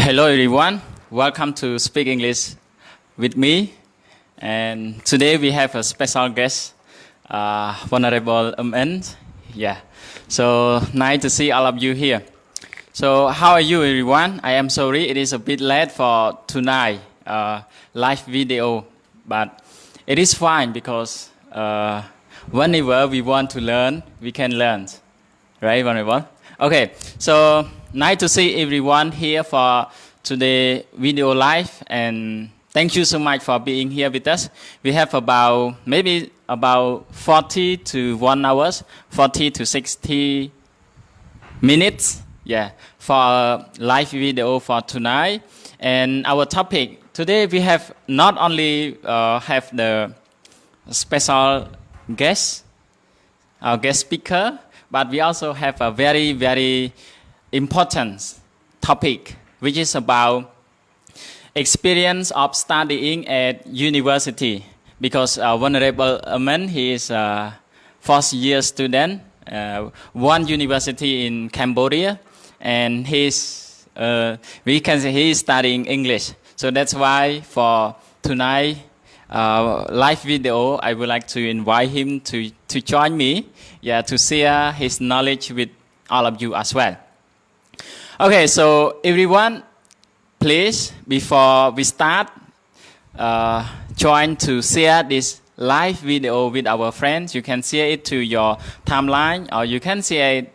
Hello everyone, welcome to Speak English with me. And today we have a special guest, Honorable MN. Yeah, so nice to see all of you here. So how are you everyone? I am sorry it is a bit late for tonight live video, but it is fine because whenever we want to learn, we can learn. Right, Honorable? Okay, so nice to see everyone here for today video live, and thank you so much for being here with us. We have maybe about 40 to 1 hours, 40 to 60 minutes, for a live video for tonight. And our topic today, we have not only have the special guest, our guest speaker, but we also have a very, very important topic, which is about experience of studying at university. Because Venerable Amen, he is a first-year student, one university in Cambodia, and we can say he is studying English. So that's why for tonight live video, I would like to invite him to join me, to share his knowledge with all of you as well. Okay, so everyone, please, before we start, join to share this live video with our friends. You can share it to your timeline, or you can share it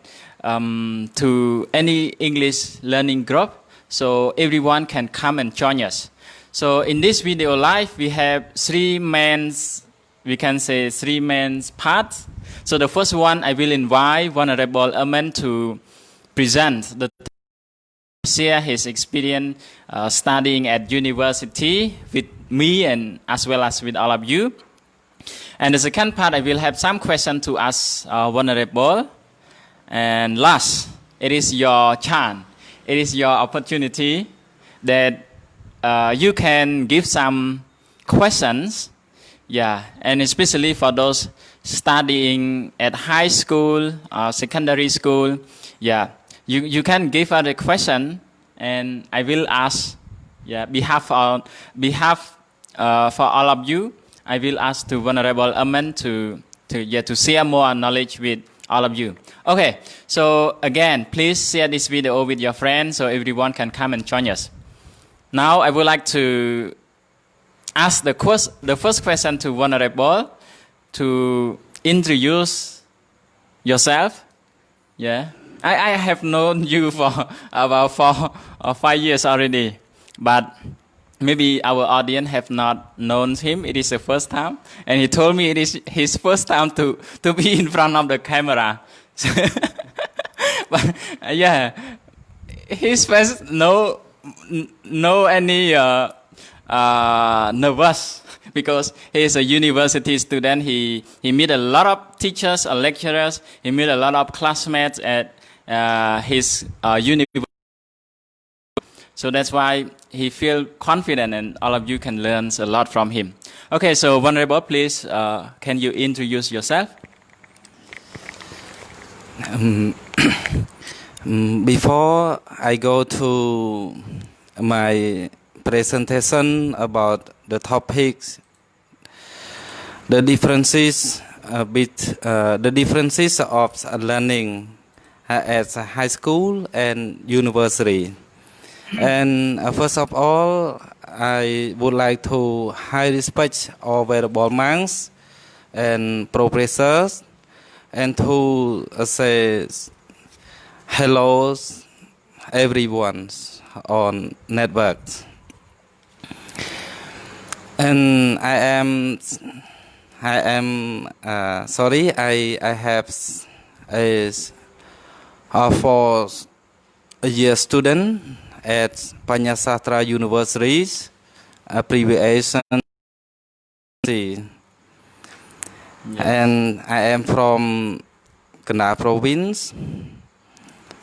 to any English learning group, so everyone can come and join us. So in this video live, we have three main parts. So the first one, I will invite Venerable Amen to present share his experience studying at university with me and as well as with all of you. And the second part, I will have some questions to ask Venerable. And last, it is your chance, it is your opportunity that you can give some questions, and especially for those studying at high school or secondary school, you can give us a question, and I will ask, for all of you, I will ask to Venerable Amen to share more knowledge with all of you. Okay, so again, please share this video with your friends so everyone can come and join us. Now I would like to ask the first question to Venerable to introduce yourself. I have known you for about 4 or 5 years already, but maybe our audience have not known him. It is the first time, and he told me it is his first time to be in front of the camera. But his face no any nervous, because he is a university student. He meet a lot of teachers or lecturers. He meet a lot of classmates at his university. So that's why he feel confident, and all of you can learn a lot from him. Okay, so Venerable, please, can you introduce yourself? Before I go to my presentation about the topics, the differences of learning at high school and university. And first of all, I would like to high respect all venerable monks and professors, and to say hello everyone on networks. And I am sorry, I have a 4-year student at Panyasatra University's abbreviation. And I am from Chhnang Province,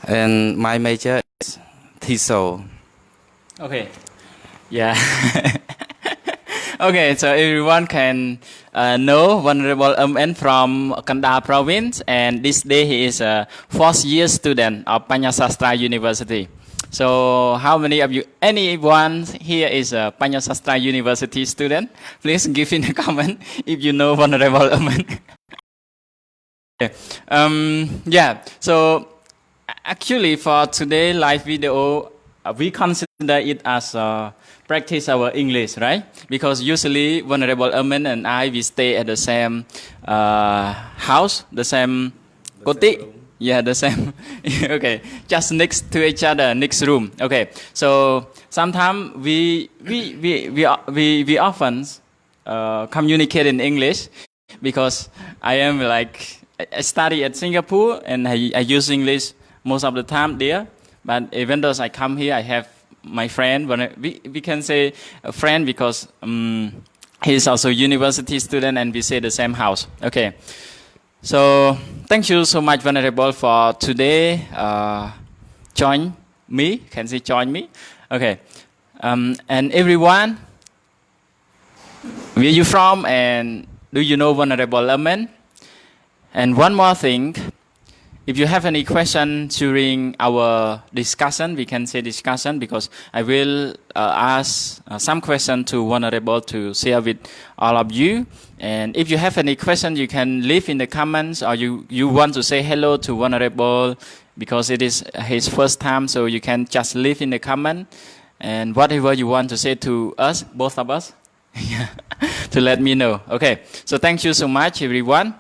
and my major is TESOL. Okay, okay, so everyone can know Venerable MN from Chhnang Province, and this day he is a 4th-year student of Panyasatra University. So how many of you, anyone here is a Panya Sastra University student? Please give in a comment if you know Venerable Amen. Yeah, so actually for today live video, we consider it as practice our English, right? Because usually Venerable Amen and I, we stay at the same house, the same koti. Yeah, the same. Okay, just next to each other, next room. Okay, so sometimes we often communicate in English because I am like I study at Singapore and I use English most of the time there. But even though I come here, I have my friend. We can say a friend because he is also a university student and we stay the same house. Okay. So thank you so much, Venerable, for today. Join me. Can you join me? Okay. And everyone, where you from and do you know Venerable Amen? And one more thing, if you have any question during our discussion, we can say discussion because I will ask some question to Venerable to share with all of you. And if you have any question, you can leave in the comments or you want to say hello to Venerable because it is his first time, so you can just leave in the comment and whatever you want to say to us, both of us, to let me know. Okay, so thank you so much, everyone.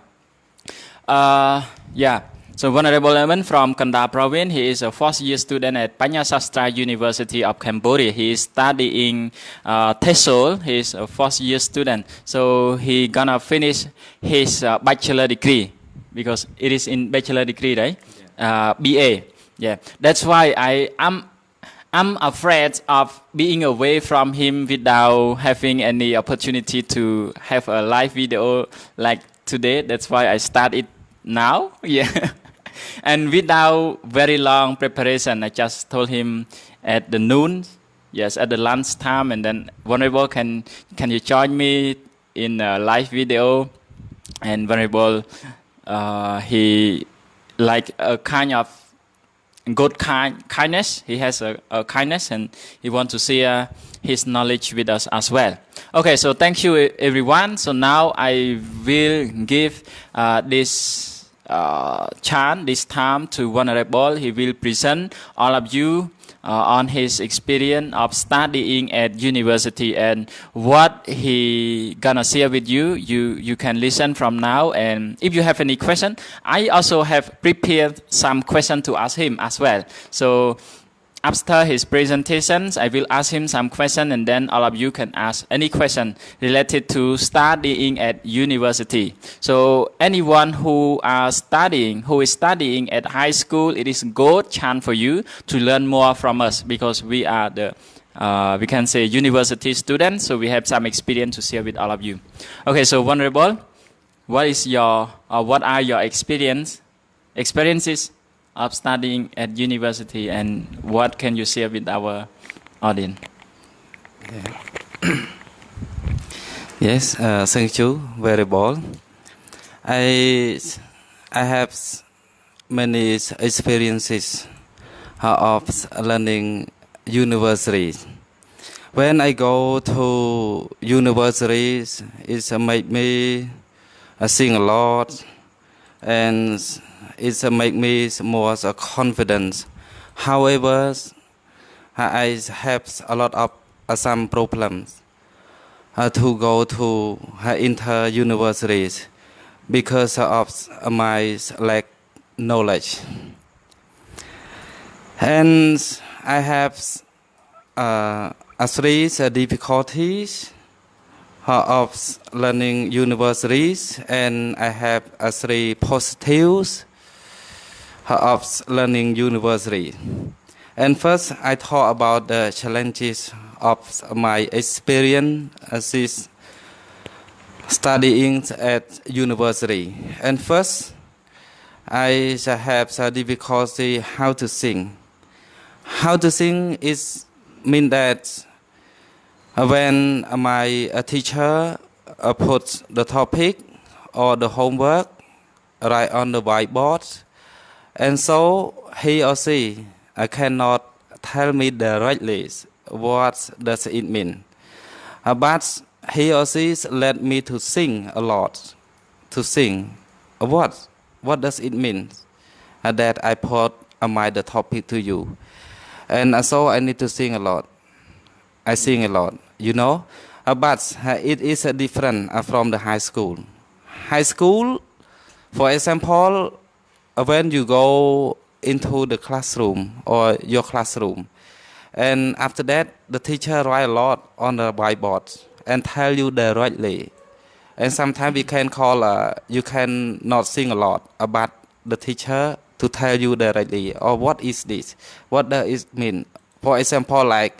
Yeah. So Venerable Amen from Chhnang Province, he is a fourth-year student at Panya Sastra University of Cambodia. He is studying TESOL. He is a fourth-year student. So he gonna finish his bachelor degree because it is in bachelor degree, right? Yeah. BA. Yeah. That's why I'm afraid of being away from him without having any opportunity to have a live video like today. That's why I start it now. Yeah. And without very long preparation, I just told him at the noon, yes, at the lunch time, and then Venerable, can you join me in a live video? And Venerable, he like a kind of good kindness. He has a kindness, and he wants to share his knowledge with us as well. Okay, so thank you everyone. So now I will give this chance this time to Venerable. He will present all of you on his experience of studying at university and what he gonna share with you. You can listen from now, and if you have any question, I also have prepared some question to ask him as well. So after his presentations, I will ask him some question, and then all of you can ask any question related to studying at university. So anyone who is studying at high school, it is a good chance for you to learn more from us because we are the we can say university students, so we have some experience to share with all of you. Okay, so Venerable, what are your experiences of studying at university, and what can you share with our audience? Yes, thank you, Venerable. I have many experiences of learning university. When I go to universities, it make me sing a lot, and it make me more confident. However, I have a lot of some problems to go to inter universities because of my lack knowledge. And I have three difficulties of learning universities, and I have three positives of learning university. And first, I talk about the challenges of my experience studying at university. And first, I have some difficulty how to sing. How to sing is mean that when my teacher puts the topic or the homework right on the whiteboard, and so he or she cannot tell me directly what does it mean. But he or she led me to sing a lot. To sing. What does it mean? That I put the topic to you. And so I need to sing a lot. I sing a lot, you know. But it is different from the high school. High school, for example, when you go into the classroom or your classroom, and after that, the teacher write a lot on the whiteboard and tell you directly. And sometimes you can not sing a lot, but the teacher to tell you directly, or what is this? What does it mean? For example, like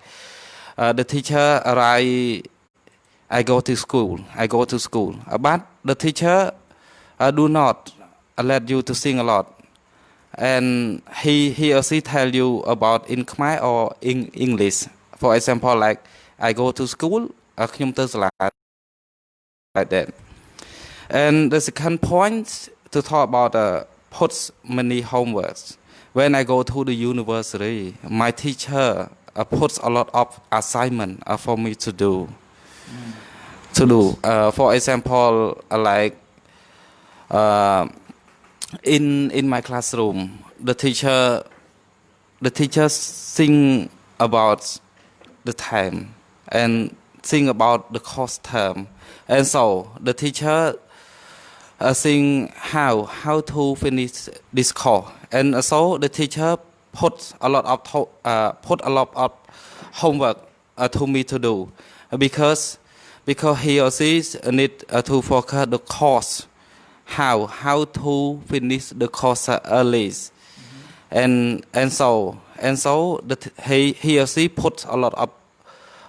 the teacher write, I go to school, but the teacher do not let you to sing a lot. And he or she tell you about in Khmer or in English. For example, like I go to school, ខ្ញុំទៅសាលា like that. And the second point to talk about puts many homeworks. When I go to the university, my teacher puts a lot of assignment for me to do. For example, like in my classroom, the teacher sing about the time and sing about the course term, and so the teacher sing how to finish this course, and so the teacher put a lot of homework to me to do, because he or she need to focus the course, how to finish the course early, and so he or she put a lot of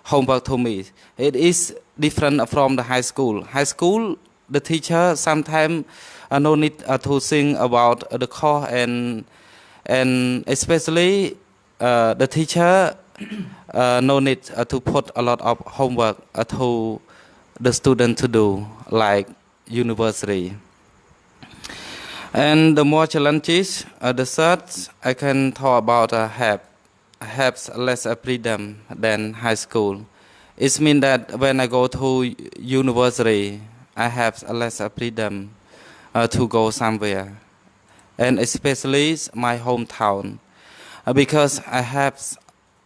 homework to me. It is different from the high school. High school, the teacher sometimes no need to sing about the course, and especially the teacher no need to put a lot of homework to the student to do, like university. And the more challenges, the third I can talk about have less freedom than high school. It means that when I go to university, I have less freedom to go somewhere, and especially my hometown, because I have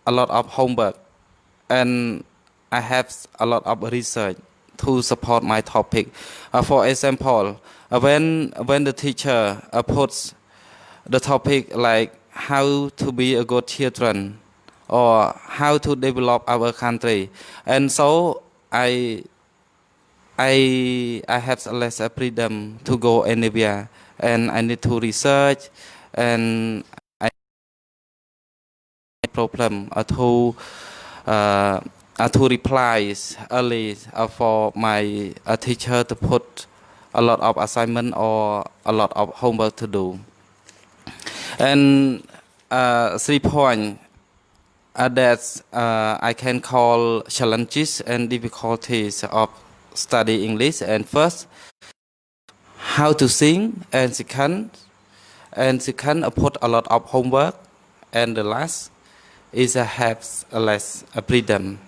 a lot of homework and I have a lot of research to support my topic. For example, when the teacher puts the topic like how to be a good children or how to develop our country, and so I have less freedom to go anywhere, and I need to research, and I have problem to reply early for my teacher to put a lot of assignment or a lot of homework to do. And 3 points that I can call challenges and difficulties of study English. And first, how to sing, and second put a lot of homework, and the last is have less freedom.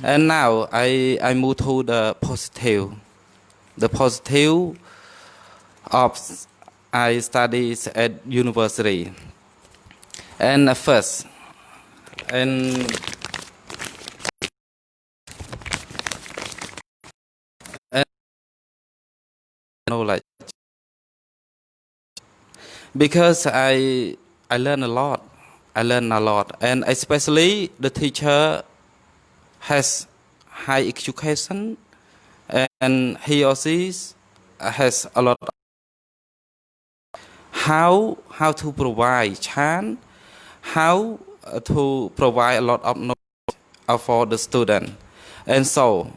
And now I move to the positive. The positive of I studies at university. And first, and knowledge, because I learn a lot. And especially the teacher has high education, and he or she has a lot of how to provide chance, how to provide a lot of knowledge for the student, and so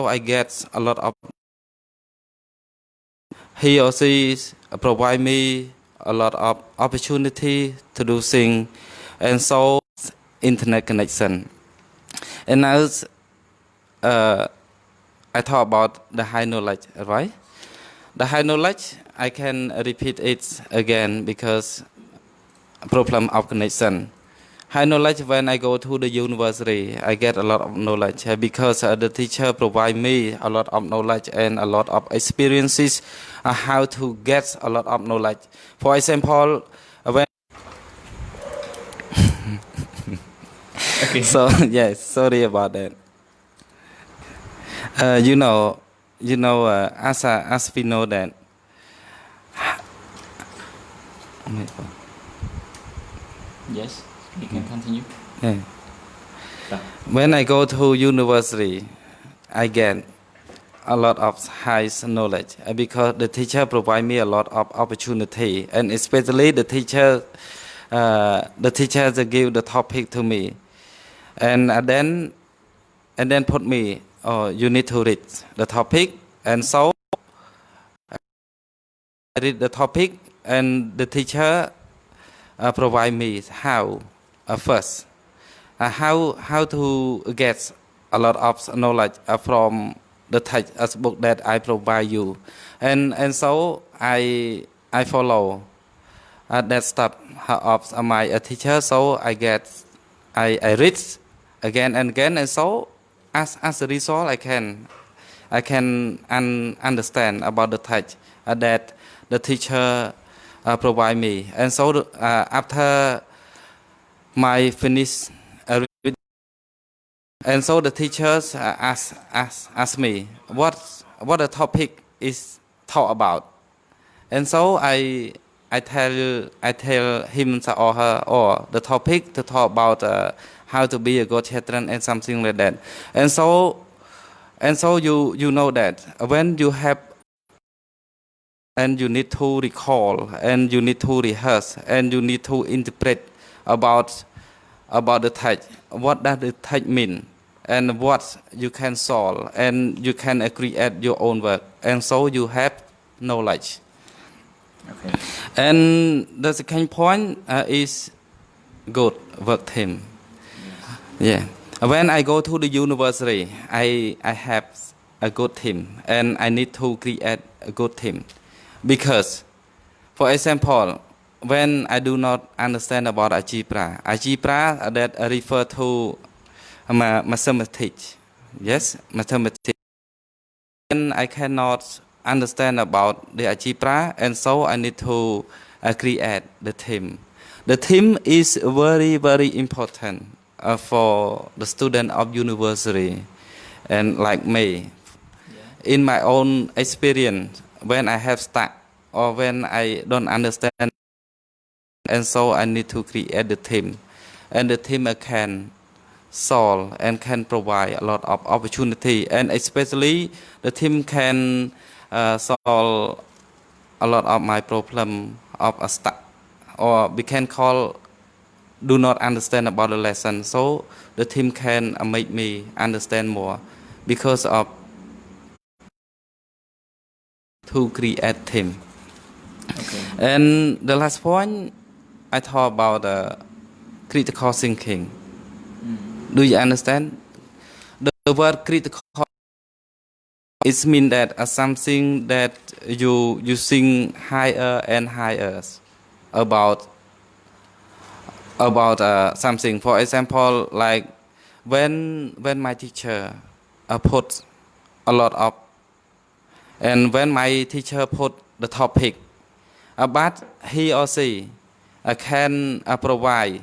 I get a lot of. He or she provide me a lot of opportunity to do things, and so internet connection. And now I talk about the high knowledge, right? The high knowledge, I can repeat it again because problem of connection. high knowledge when I go to the university. I get a lot of knowledge because the teacher provide me a lot of knowledge and a lot of experiences how to get a lot of knowledge. For example, when Okay. so yes, sorry about that. You know, as we know that. Yes, you can continue. Yeah. When I go to university, I get a lot of high knowledge because the teacher provide me a lot of opportunity, and especially the teacher give the topic to me, and then put me, oh, you need to read the topic, and so I read the topic, and the teacher provide me how first how to get a lot of knowledge from the textbook that I provide you, and so I follow that step of my teacher. So I read again and again, and so as a result I can understand about the text that the teacher provide me, and so after my finish reading, and so the teachers ask me what the topic is taught about, and so I tell him or her or the topic to talk about how to be a good children and something like that, and so you know that when you have and you need to recall and you need to rehearse and you need to interpret about the text, what does the text mean, and what you can solve, and you can create your own work, and so you have knowledge. Okay. And the second point is good work team. Yeah. When I go to the university, I have a good team, and I need to create a good team, because, for example, when I do not understand about algebra that refer to mathematics, yes, mathematics, and I cannot understand about the algebra, and so I need to create the team. The team is very, very important for the student of university, and like me. Yeah. In my own experience, when I have stuck or when I don't understand, and so I need to create the team, and the team can solve and can provide a lot of opportunity, and especially the team can solve a lot of my problem of a stuck, or we can call do not understand about the lesson, so the team can make me understand more because of to create team. Okay. And the last point I talk about critical thinking. Do you understand? The word critical it means that something that you think higher and higher about something. For example, like when my teacher put a lot of, and when my teacher put the topic, but he or she can provide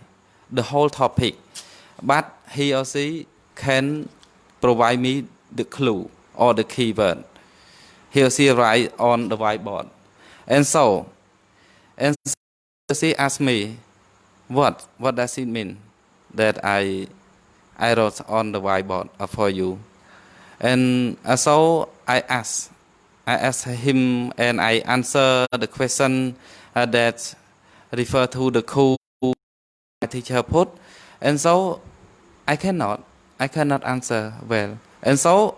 the whole topic, but he or she can provide me the clue or the keyword. He or she write on the whiteboard, and so she asked me, what does it mean that I wrote on the whiteboard for you? And so I asked him, and I answer the question that refer to the clue my teacher put, and so I cannot answer well, and so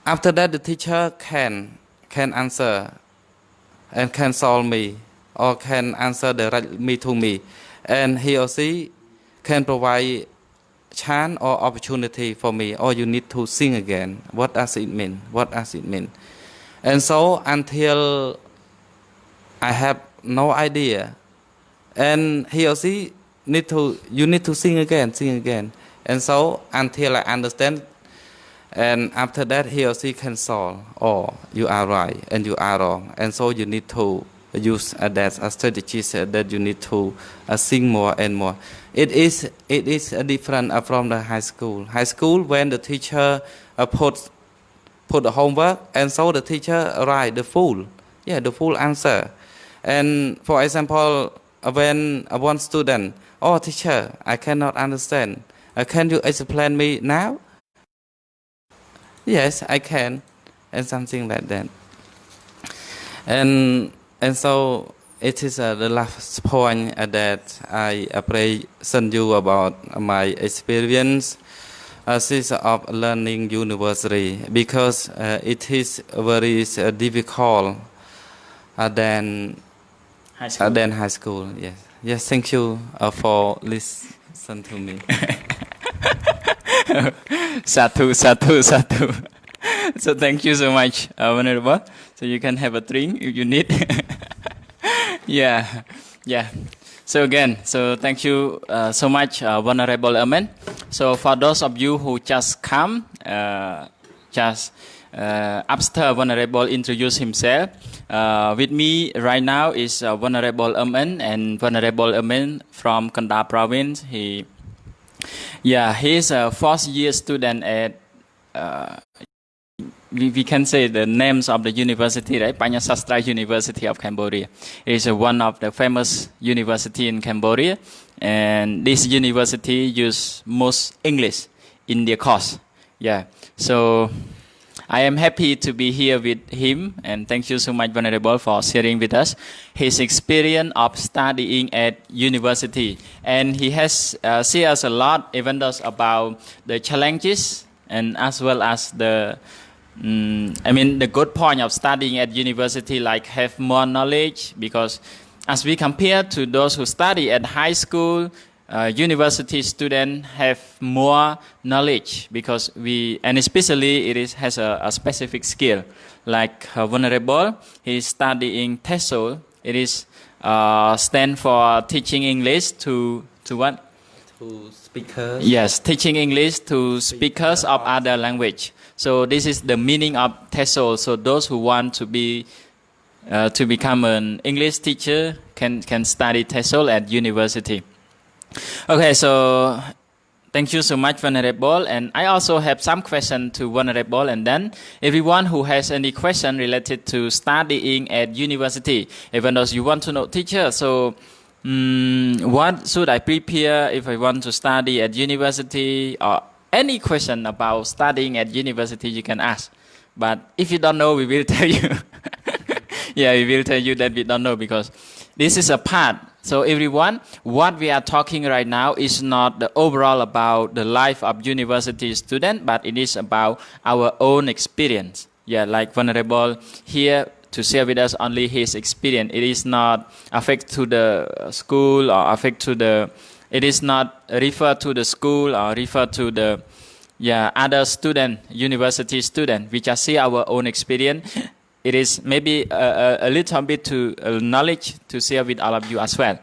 after that the teacher can answer and can solve me or can answer directly to me, and he or she can provide chance or opportunity for me, or you need to think again, what does it mean, and so until I have no idea, and he or she you need to sing again, and so until I understand, and after that he or she can solve. Oh, you are right and you are wrong, and so you need to use that as strategies that you need to sing more and more. It is different from the high school. High school, when the teacher put the homework, and so the teacher write the full answer. And for example, when one student, oh teacher, I cannot understand. Can you explain me now? Yes, I can, and something like that. And so it is the last point that I present you about my experience of learning university, because it is very difficult than high school. Yes. Thank you for listening to me. Satu. So thank you so much, Venerable. So you can have a drink if you need. Yeah. So again, thank you so much, Venerable Amen. So for those of you who just come, after Venerable introduce himself, with me right now is Venerable Amen, and Venerable Amen from Chhnang Province. He's a fourth year student at we can say the names of the university, right? Panyasastra University of Cambodia. It is one of the famous university in Cambodia, and this university use most English in their course. So I am happy to be here with him, and thank you so much, Venerable, for sharing with us his experience of studying at university. And he has shared us a lot, even those about the challenges and as well as the good point of studying at university, like have more knowledge, because as we compare to those who study at high school, university students have more knowledge, because and especially it has a specific skill. Like Venerable, he is studying TESOL. It is stand for teaching English to what? To speakers. Yes, teaching English to speakers of other language. So this is the meaning of TESOL. So those who want to become an English teacher can study TESOL at university. Okay, so thank you so much, Venerable. And I also have some question to Venerable, and then everyone who has any question related to studying at university, even though you want to know teacher. So what should I prepare if I want to study at university, or any question about studying at university you can ask. But if you don't know, we will tell you. We will tell you that we don't know, because this is a part. So everyone, what we are talking right now is not the overall about the life of university student, but it is about our own experience. Like Venerable here to share with us only his experience. It is not affect to the school or it is not refer to the school or refer to the other student, university student. We just see our own experience. It is maybe a little bit to knowledge to share with all of you as well.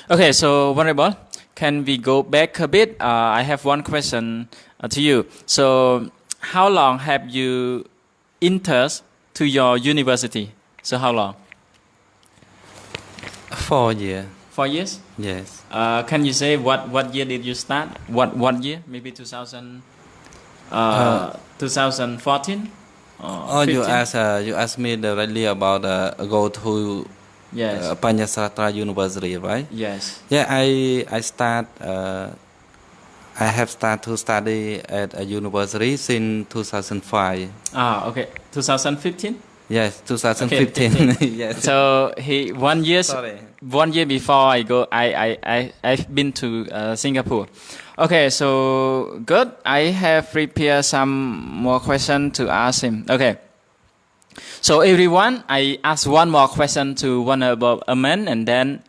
Okay, so Venerable, can we go back a bit? I have one question to you. So how long have you entered to your university? So how long? 4 years. 4 years? Yes. Can you say what year did you start? What year? Maybe 2014? You ask me directly about go to Panyasatra University, right? Yes. I have started to study at a university since 2005. Okay. 2015? Yes, 2015. Okay, yes. So 1 year before I've been to Singapore. Okay, so good. I have prepared some more questions to ask him. Okay. So everyone, I ask one more question to Venerable Amen, and then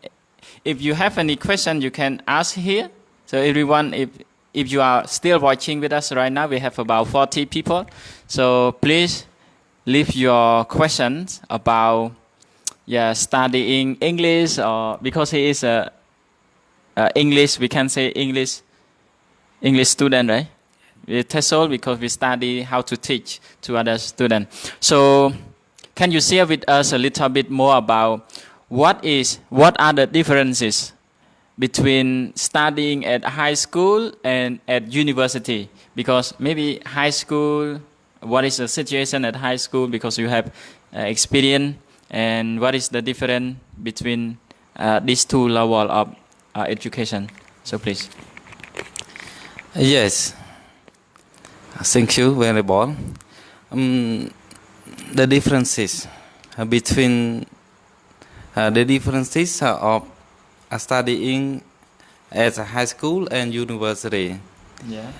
if you have any question, you can ask here. So everyone, if you are still watching with us right now, we have about 40 people. So please leave your questions about studying English, or because he is English, we can say English student, right? We TESOL because we study how to teach to other students. So can you share with us a little bit more about what are the differences between studying at high school and at university? Because maybe high school, what is the situation at high school because you have experience, and what is the difference between these two levels of education? So please. Yes. Thank you, very well. The differences between the differences of studying at a high school and university. Yeah.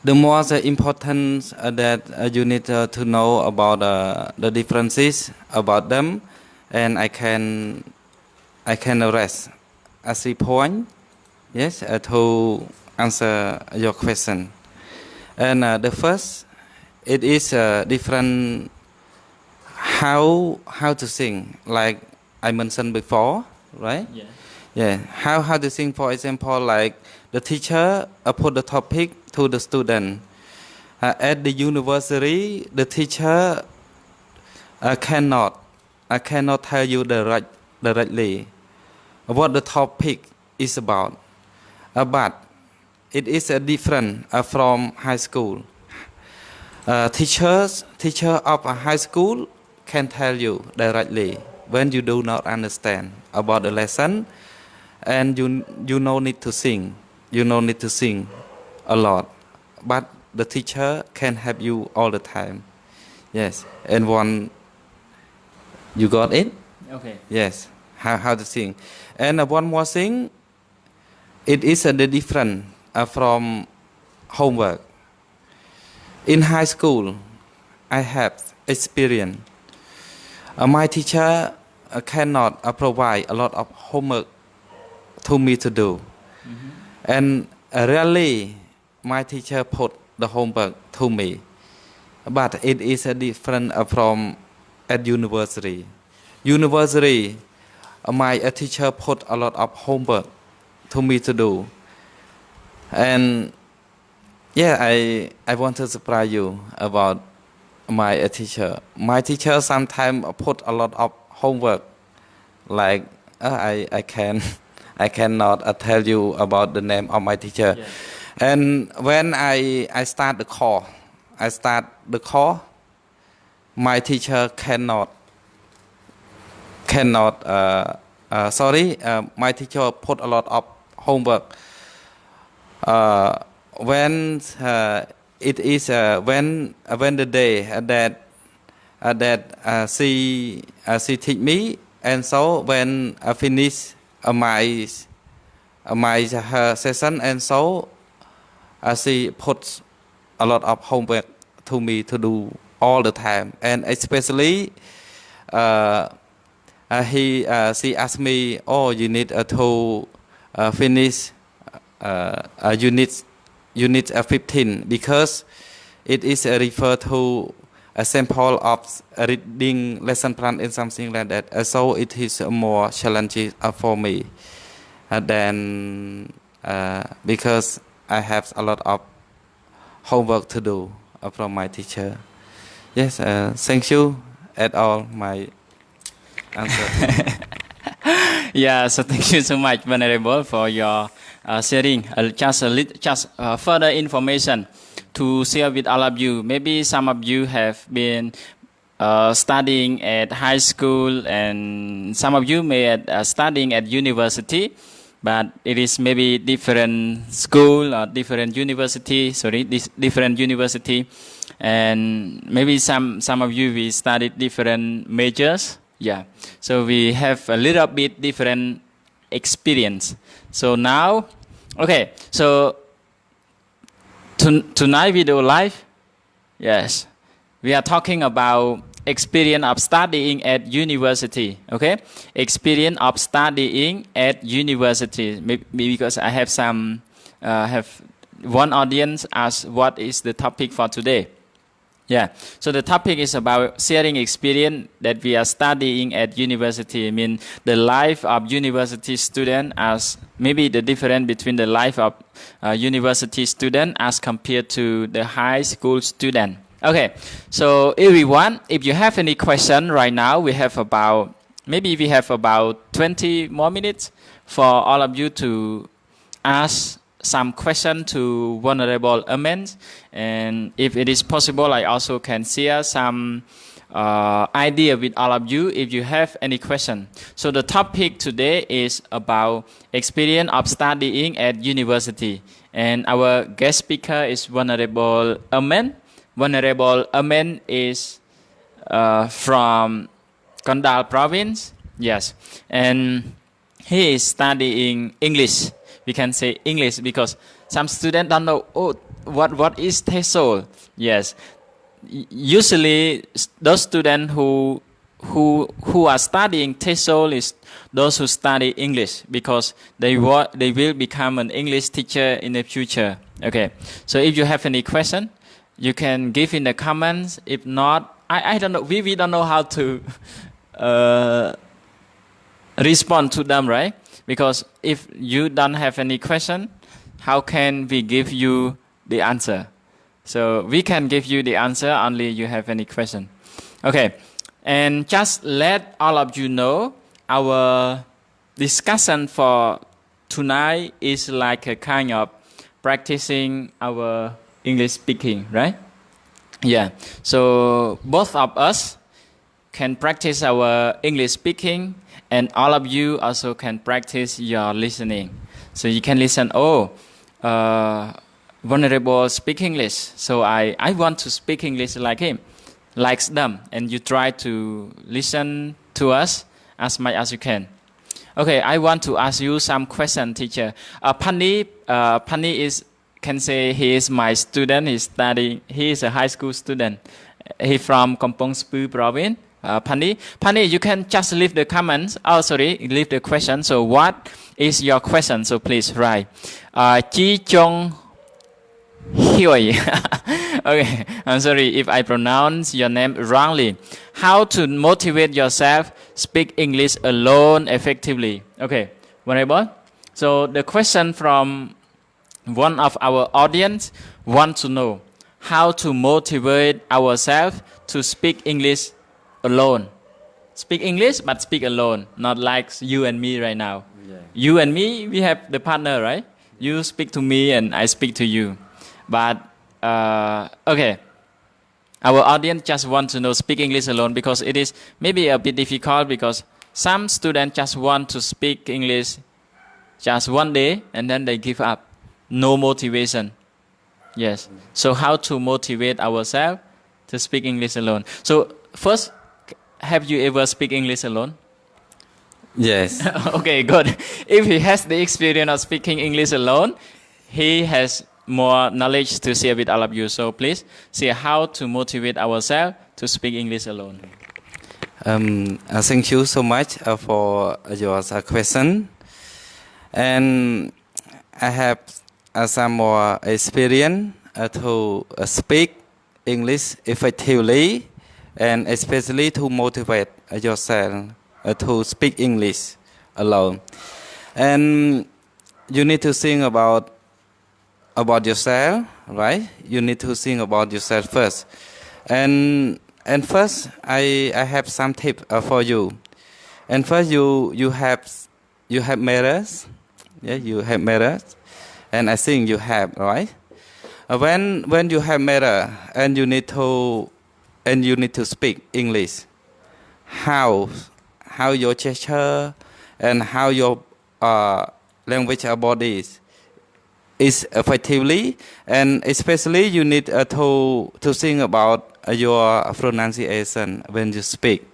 The most important that you need to know about the differences about them, and I can address a 3 points. Yes, to answer your question. And the first, it is different how to sing, like I mentioned before, right? Yeah. How to sing, for example, like the teacher put the topic to the student. At the university, the teacher cannot tell you directly what the topic is about. But it is different from high school. Teacher of a high school can tell you directly when you do not understand about the lesson, and you no need to sing. You no need to sing a lot, but the teacher can help you all the time. Yes, and one, you got it? Okay. Yes, how to sing. And one more thing, it is the different from homework. In high school, I have experience. My teacher cannot provide a lot of homework to me to do. And rarely my teacher put the homework to me. But it is different from at university. University, my teacher put a lot of homework to me to do. And yeah, I want to surprise you about my teacher. My teacher sometimes put a lot of homework. Like I cannot tell you about the name of my teacher. Yeah. And when I start the course, my teacher my teacher put a lot of homework. When it is when the day that she teach me, and so when I finish my her session, and so she puts a lot of homework to me to do all the time, and especially she asked me, oh, you need to finish unit 15, because it is referred to a sample of reading lesson plan and something like that. So it is more challenging for me than because I have a lot of homework to do from my teacher. Yes, thank you at all my answer. Yeah, so thank you so much, Venerable, for your sharing just further information to share with all of you. Maybe some of you have been studying at high school, and some of you may studying at university, but it is maybe different school or different university. Different university, and maybe some of you we studied different majors. Yeah, so we have a little bit different experience. So now, okay, so tonight video live, yes, we are talking about experience of studying at university. Okay, experience of studying at university. Maybe because I have some have one audience ask what is the topic for today. Yeah. So the topic is about sharing experience that we are studying at university. I mean, the life of university student as maybe the difference between the life of university student as compared to the high school student. Okay. So everyone, if you have any question right now, we have about 20 more minutes for all of you to ask some question to Venerable Amens, and if it is possible, I also can share some idea with all of you if you have any question. So the topic today is about experience of studying at university, and our guest speaker is Venerable Amen. Venerable Amen is from Kandal Province, yes, and he is studying English. We can say English because some students don't know, what is TESOL? Yes. Usually, those students who are studying TESOL is those who study English because they will become an English teacher in the future. Okay. So if you have any question, you can give in the comments. If not, I don't know. We don't know how to respond to them, right? Because if you don't have any question, how can we give you the answer? So we can give you the answer only you have any question. Okay, and just let all of you know, our discussion for tonight is like a kind of practicing our English speaking, right? Yeah, so both of us can practice our English speaking, and all of you also can practice your listening. So you can listen, Venerable speak English, so I want to speak English like him, like them, and you try to listen to us as much as you can. Okay, I want to ask you some question, teacher. Pani can say he is my student, he is a high school student. He from Kampong Chhnang Province. Pani, you can just leave the comments. Leave the question. So what is your question? So please write. Chi Chong Hyoi. Okay, I'm sorry if I pronounce your name wrongly. How to motivate yourself speak English alone effectively? Okay, Venerable. So the question from one of our audience wants to know how to motivate ourselves to speak English alone. Speak English, but speak alone, not like you and me right now. Yeah. You and me, we have the partner, right? You speak to me and I speak to you. But, okay. Our audience just want to know speak English alone because it is maybe a bit difficult because some students just want to speak English just one day and then they give up. No motivation. Yes. So how to motivate ourselves to speak English alone? So first, have you ever speak English alone? Yes. Okay, good. If he has the experience of speaking English alone, he has more knowledge to share with all of you. So please share how to motivate ourselves to speak English alone. Thank you so much for your question. And I have some more experience to speak English effectively, and especially to motivate yourself to speak English alone. And you need to think about yourself, right? You need to think about yourself first. And first, I have some tips for you. And first, you have mirrors. Yeah, you have mirrors. And I think you have, right? When you have mirror and you need to speak English, how your gesture and how your language body is effectively, and especially you need to think about your pronunciation when you speak,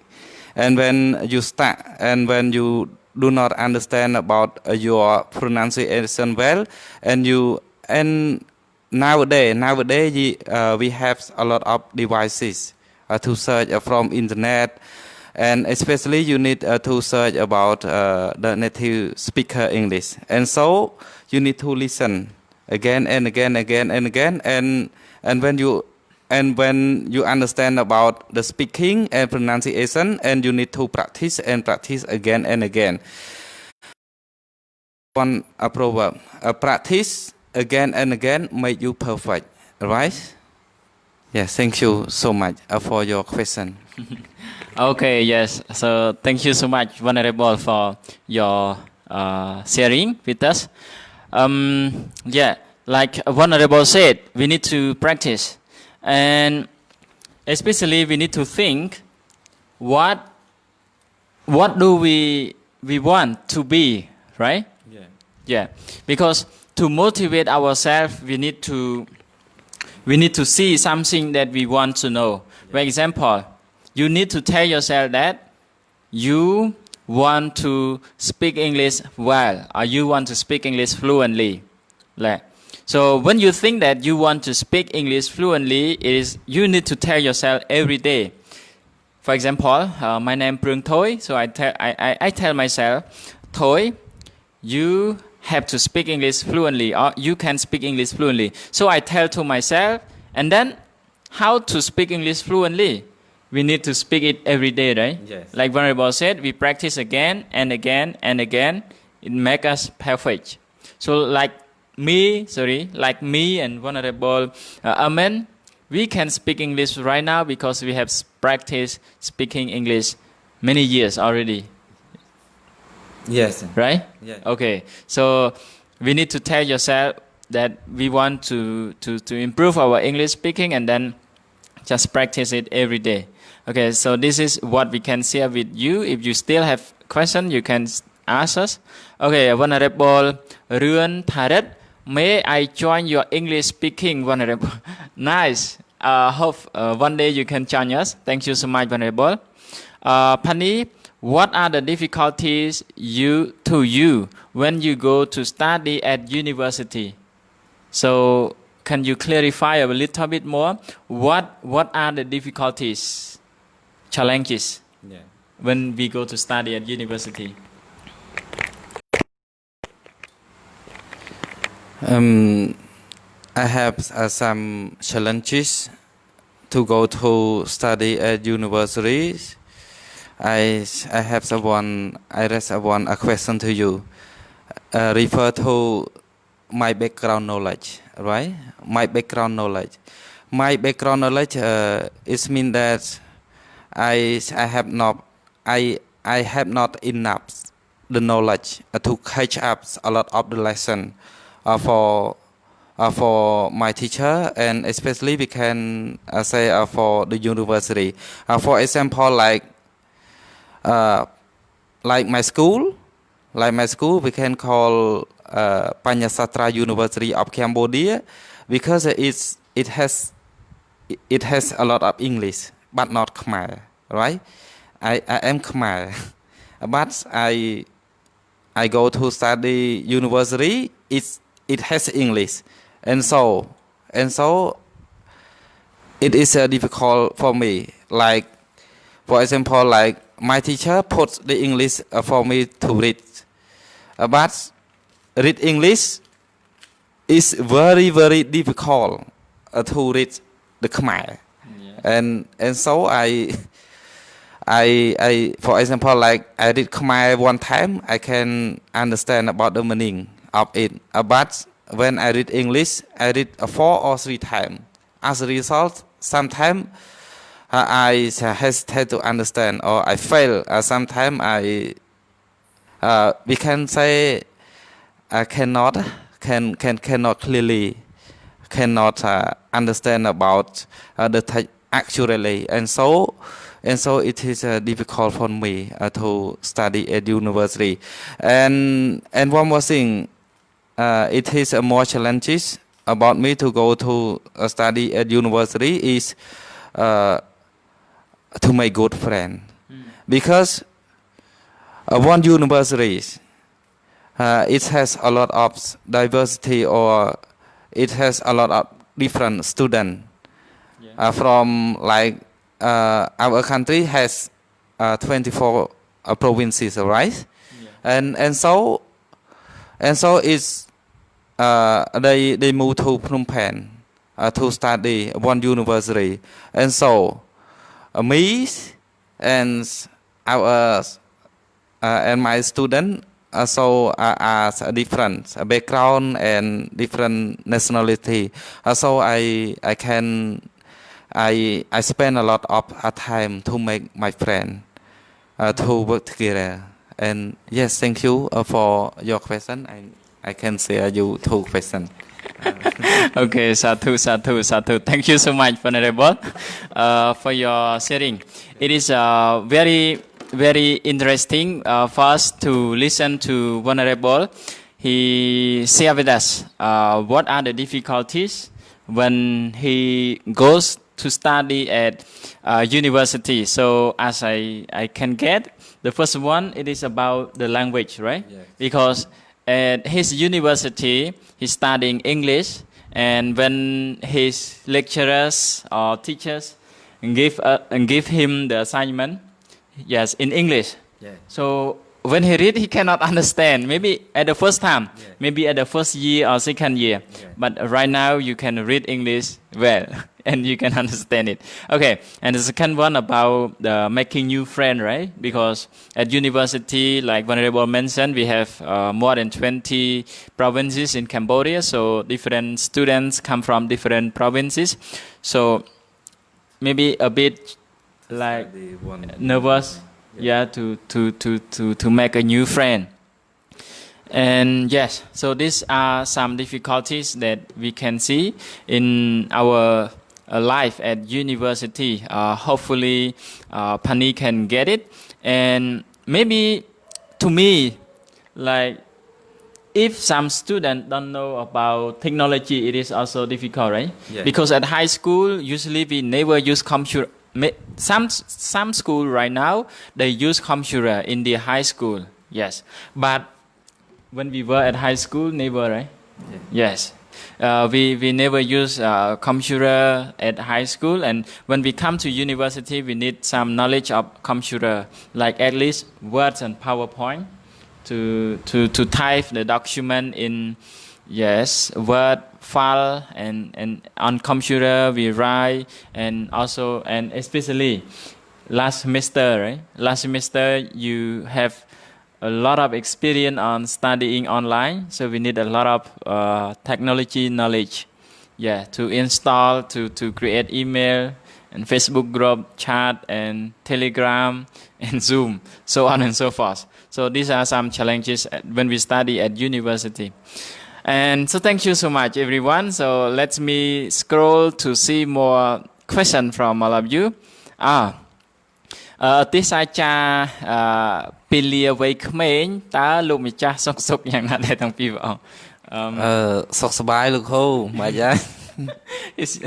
and when you start and when you do not understand about your pronunciation well, and nowadays we have a lot of devices to search from internet, and especially you need to search about the native speaker English, and so you need to listen again and again and when you and when you understand about the speaking and pronunciation, and you need to practice and practice again and again. One a proverb: practice again and again make you perfect. Right? Yes. Thank you so much for your question. Okay, yes. So thank you so much, Venerable, for your sharing with us. Yeah, like Venerable said, we need to practice, and especially we need to think what do we want to be, right? Yeah, because to motivate ourselves, we need to see something that we want to know. For example, you need to tell yourself that you want to speak English well, or you want to speak English fluently. So when you think that you want to speak English fluently, you need to tell yourself every day. For example, my name is Proeung Thoy, so I tell myself, Thoy, you have to speak English fluently, or you can speak English fluently. So I tell to myself, and then how to speak English fluently? We need to speak it every day, right? Yes. Like Venerable said, we practice again and again and again. It makes us perfect. So like me and Venerable Amen, we can speak English right now because we have practiced speaking English many years already. Yes. Right? Yeah. Okay. So we need to tell yourself that we want to improve our English speaking, and then just practice it every day. Okay, so this is what we can share with you. If you still have questions, you can ask us. Okay, Venerable Ruan Tharet, may I join your English speaking, Venerable? Nice. Hope one day you can join us. Thank you so much, Venerable. Pani, what are the difficulties to you when you go to study at university? So can you clarify a little bit more? What are the difficulties, challenges, when we go to study at university? I have some challenges to go to study at university. I have a question to you. Refer to my background knowledge, right? My background knowledge. My background knowledge is mean that I have not enough the knowledge to catch up a lot of the lesson for my teacher, and especially we can say for the university. For example, like my school, we can call Panyasatra University of Cambodia, because it has a lot of English, but not Khmer, right? I am Khmer, but I go to study university. It has English, and so it is difficult for me. Like, for example, like my teacher puts the English for me to read, but read English is very, very difficult to read the Khmer. And so I for example, like I read Khmer one time, I can understand about the meaning of it. But when I read English, I read 4 or 3 times. As a result, sometimes I hesitate to understand, or I fail. Sometimes we can say I cannot clearly understand about the text accurately, and so it is difficult for me to study at university. And one more thing, it is more challenges about me to go to study at university is to make good friend, because one university it has a lot of diversity, or it has a lot of different students from, like our country has 24 provinces, right? And so it's they move to Phnom Penh, to study one university, and so me and our and my student also are different background and different nationality. So I spend a lot of time to make my friend to work together. And yes, thank you for your question. I can say you 2 questions. Okay, Sadhu. Thank you so much, Venerable, for your sharing. It is very, very interesting for us to listen to Venerable. He shared with us what are the difficulties when he goes to study at university. So as I can get, the first one, it is about the language, right? Yes. Because at his university, he's studying English, and when his lecturers or teachers give him the assignment, yes, in English. Yes. So when he read, he cannot understand. Maybe at the first time, maybe at the first year or second year. But right now, you can read English well, and you can understand it. Okay, and the second one about making new friends, right? Because at university, like Venerable mentioned, we have more than 20 provinces in Cambodia. So different students come from different provinces. So maybe a bit like nervous, to make a new friend. And yes, so these are some difficulties that we can see in our life at university. Hopefully, Pani can get it. And maybe to me, like if some student don't know about technology, it is also difficult, right? Yeah. Because at high school, usually we never use computer. Some school right now, they use computer in the high school. Yes. But when we were at high school, never, right? Yeah. Yes. We never use computer at high school, and when we come to university, we need some knowledge of computer, like at least Word and PowerPoint, to type the document in Word file, and on computer we write, and especially last semester, right? Last semester you have a lot of experience on studying online, so we need a lot of technology knowledge, to install, to create email and Facebook group, chat and Telegram and Zoom, so on and so forth. So these are some challenges when we study at university. And so thank you so much, everyone. So let me scroll to see more questions from all of you. ទិសអាចារ្យពីលាវ័យក្មេងតើលោកម្ចាស់សុខយ៉ាងណាដែរទាំងពីរព្រះអង្គសុខសប្បាយលោកគ្រូមិនយ៉ាង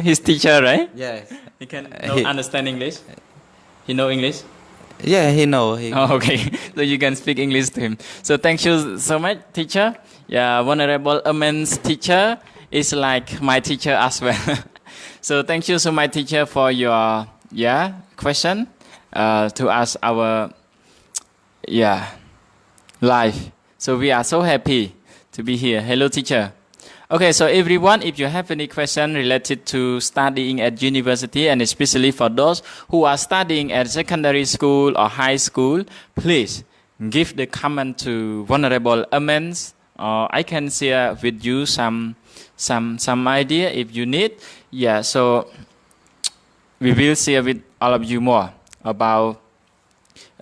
his teacher, right? Yes. He can understand English. He know English. Yeah, he know. Oh, okay. So you can speak English to him. So thank you so much, teacher. Yeah, Venerable Amen's teacher is like my teacher as well. So thank you so much, teacher, for your question to us our life. So we are so happy to be here. Hello, teacher. Okay, so everyone, if you have any question related to studying at university, and especially for those who are studying at secondary school or high school, please give the comment to Venerable Amens. I can share with you some idea if you need. So we will share with all of you more about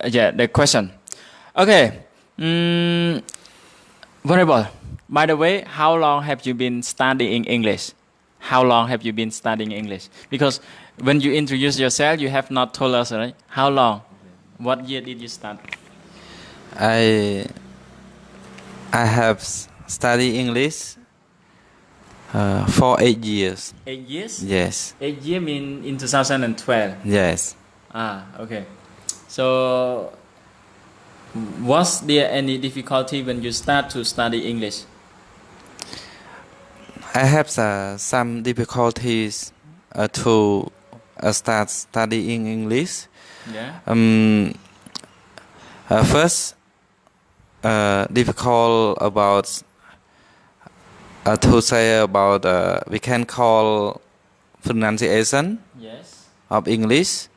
the question. Okay, Venerable. By the way, how long have you been studying English? How long have you been studying English? Because when you introduce yourself, you have not told us, right? How long? What year did you start? I have studied English for 8 years. 8 years? Yes. 8 years mean in 2012? Yes. Okay. So, was there any difficulty when you start to study English? I have some difficulties to start studying English. First, difficult about to say about we can call pronunciation Yes. of English,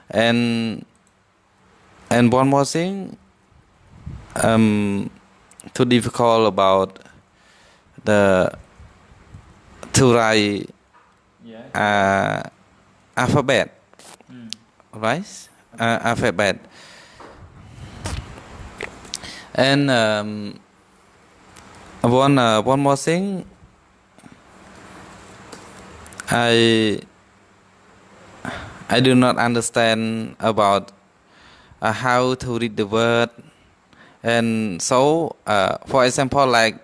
and one more thing, too difficult about the to write Yeah. alphabet, Mm. right? Alphabet, and one more thing, I do not understand about how to read the word, and so for example, like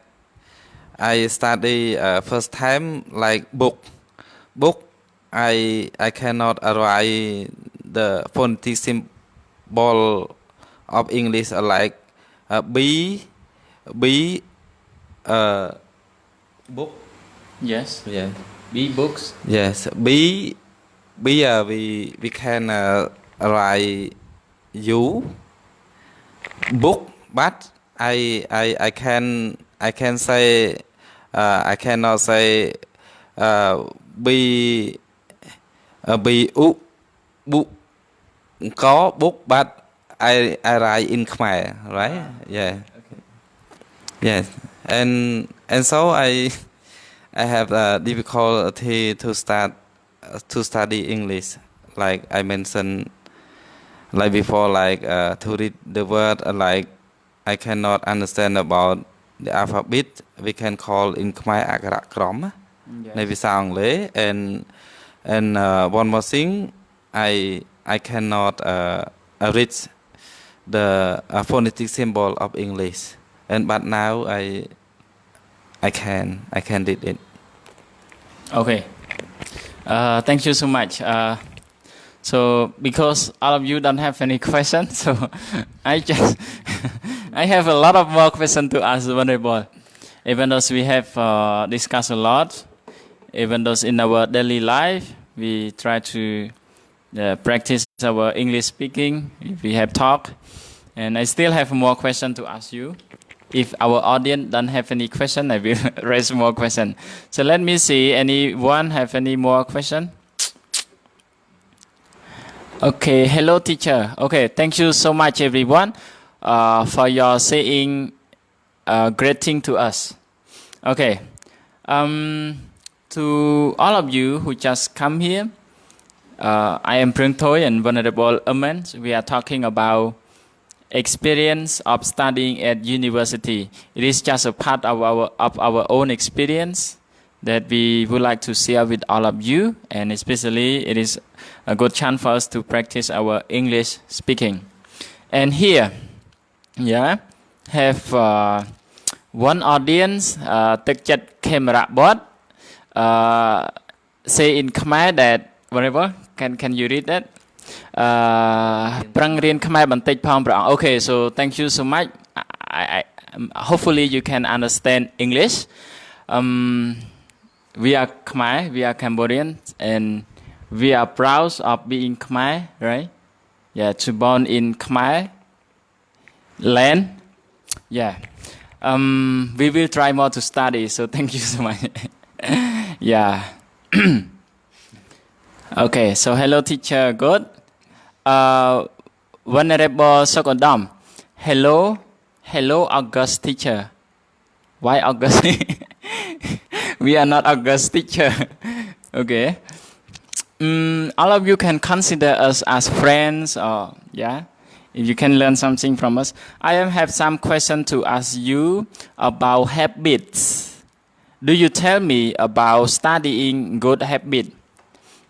I study first time like book, I cannot write the phonetic symbol of English like b book. Yes. Yeah. B books. Yes, we can write you book, but I can say I cannot say be book có book, but I write in Khmer, right? Yeah. Okay. Yes, and so I have a difficulty to study English, like I mentioned, like before, like to read the word, like I cannot understand about the alphabet. We can call in Khmer អក្ខរក្រម ในភាសាអង់គ្លេស and one more thing, I cannot read the phonetic symbol of English, and but now I can read it. Okay. Thank you so much. So because all of you don't have any questions, so I have a lot of more questions to ask Venerable. Even though we have discussed a lot, even though in our daily life we try to practice our English speaking, if we have talk, and I still have more questions to ask you. If our audience don't have any question, I will raise more question. So let me see, anyone have any more question? Okay, hello teacher. Okay, thank you so much everyone for your saying greeting to us. Okay, to all of you who just come here, I am Proeung Thoy and Venerable Amen. We are talking about experience of studying at university. It is just a part of our own experience that we would like to share with all of you, and especially it is a good chance for us to practice our English speaking. And here, have one audience,ទឹកចិត្ត camera bot, say in Khmer that whatever, can you read that? ប្រឹងរៀនខ្មែរបន្តិចផងព្រះអង្គ Okay, so thank you so much. I hopefully you can understand English. We are Khmer, we are Cambodian, and we are proud of being Khmer, right? Yeah, to born in Khmer land. Yeah. We will try more to study, so thank you so much. Yeah. Okay, so hello teacher, good. Venerable Sokodam, hello August teacher. Why August? We are not August teacher. Okay. All of you can consider us as friends, or if you can learn something from us. I have some question to ask you about habits. Do you tell me about studying good habit?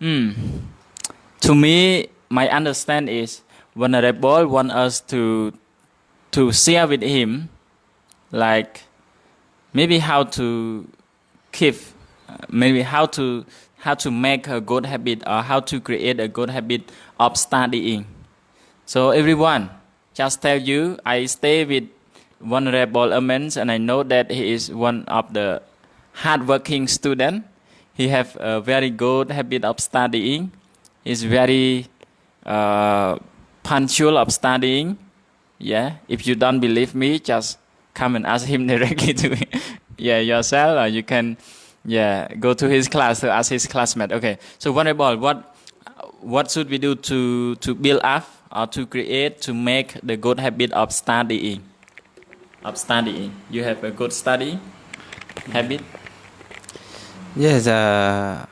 To me, my understand is Venerable want us to share with him, like maybe how to keep, maybe how to make a good habit, or how to create a good habit of studying. So everyone, just tell you, I stay with Venerable Amens, and I know that he is one of the hardworking student. He have a very good habit of studying. He's very punctual of studying. Yeah, if you don't believe me, just come and ask him directly to yourself, or you can Yeah, go to his class to ask his classmate. Okay, so Venerable, what should we do to build up or to create to make the good habit of studying? You have a good study habit. Yes, yeah,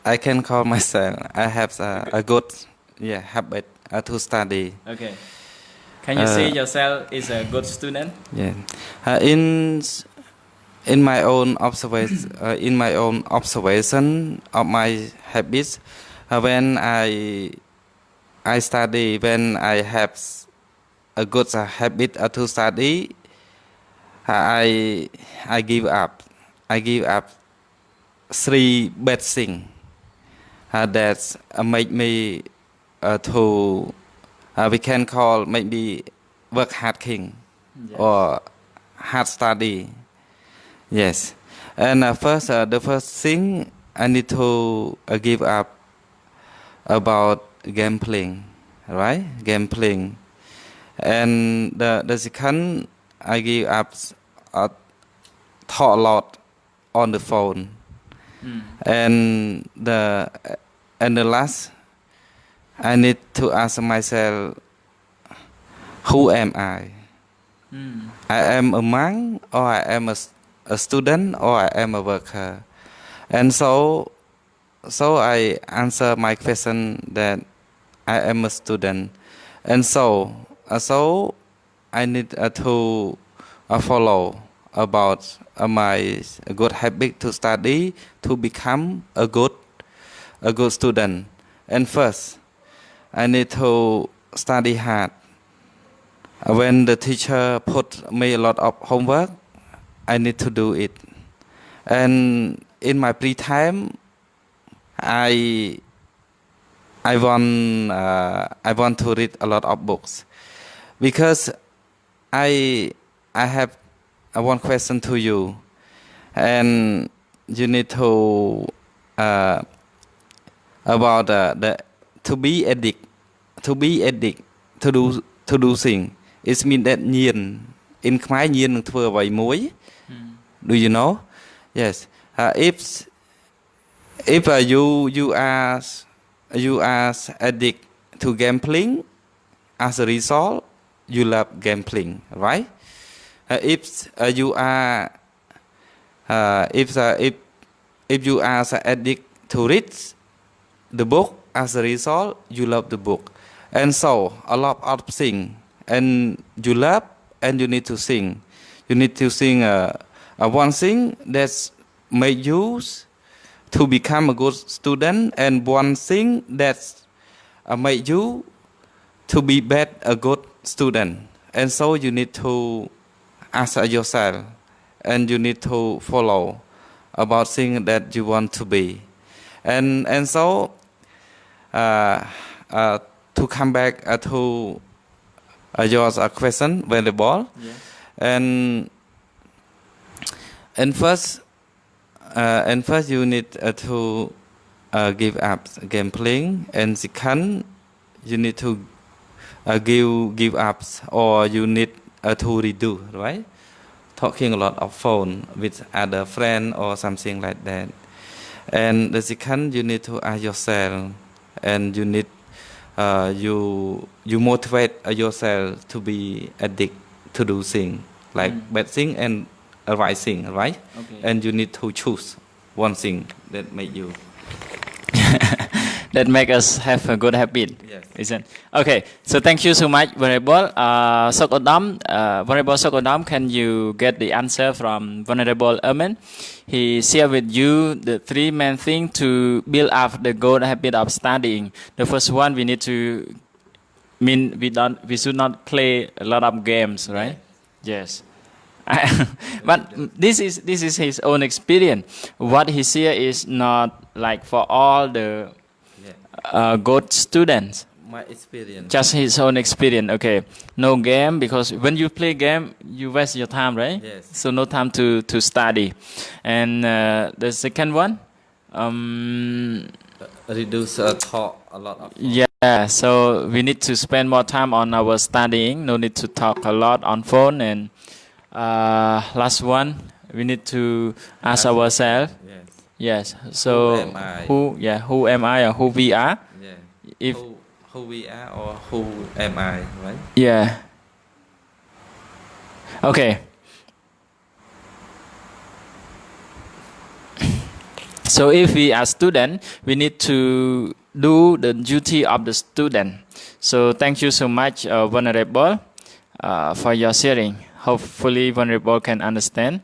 I can call myself. I have a good habit to study. Okay. Can you see yourself is a good student? Yeah. In my own observation, of my habits, when I study, when I have a good habit to study, I give up. I give up 3 bad things that make me to we can call maybe work hard king. Yes. Or hard study. Yes. And the first thing I need to give up about gambling, right? Gambling. And the second, I give up talk a lot on the phone. And the last, I need to ask myself, who am I? I am a monk, or I am a student, or I am a worker. And so I answer my question that I am a student. And so I need to follow about my good habit to study to become a good student. And first, I need to study hard. When the teacher put me a lot of homework, I need to do it. And in my free time, I want to read a lot of books, because I have one question to you, and you need to about the to be addict to do things. It means that ញៀន in Khmer ញៀន នឹងធ្វើអ្វីមួយ Do you know? Yes. If you are addict to gambling, as a result, you love gambling, right? If you are addict to read the book, as a result, you love the book. And so a lot of things, and you love, and you need to sing. You need to sing one thing that make you to become a good student, and one thing that make you to be a good student. And so you need to ask yourself, and you need to follow about things that you want to be. And so to come back to your question, Venerable. Yes. And first you need to give up gambling, and second you need to give up, or you need to redo, right? Talking a lot of phone with other friend or something like that. And the second, you need to ask yourself, and you need you motivate yourself to be addict to do things like bad thing and right thing, right? Okay. And you need to choose one thing that make you that make us have a good habit. Yes. Isn't? Okay. So thank you so much, Venerable Sokodam. Venerable Sokodam, can you get the answer from Venerable Ermen? He share with you the 3 main things to build up the good habit of studying. The first one, we need to we should not play a lot of games, right? Yes. But this is his own experience. What he share is not like for all the good students. My experience. Just his own experience. Okay, no game, because when you play game, you waste your time, right? Yes. So no time to study. And the second one, Reduce talk a lot of. yeah. So we need to spend more time on our studying. No need to talk a lot on phone. And last one, we need to ask ourselves. Yes. Yes. So Who am I? who am I or who we are? Yeah. If Who we are or who am I, right? yeah. Okay. So if we are student, we need to do the duty of the student. So thank you so much, Venerable, for your sharing. Hopefully, Venerable can understand.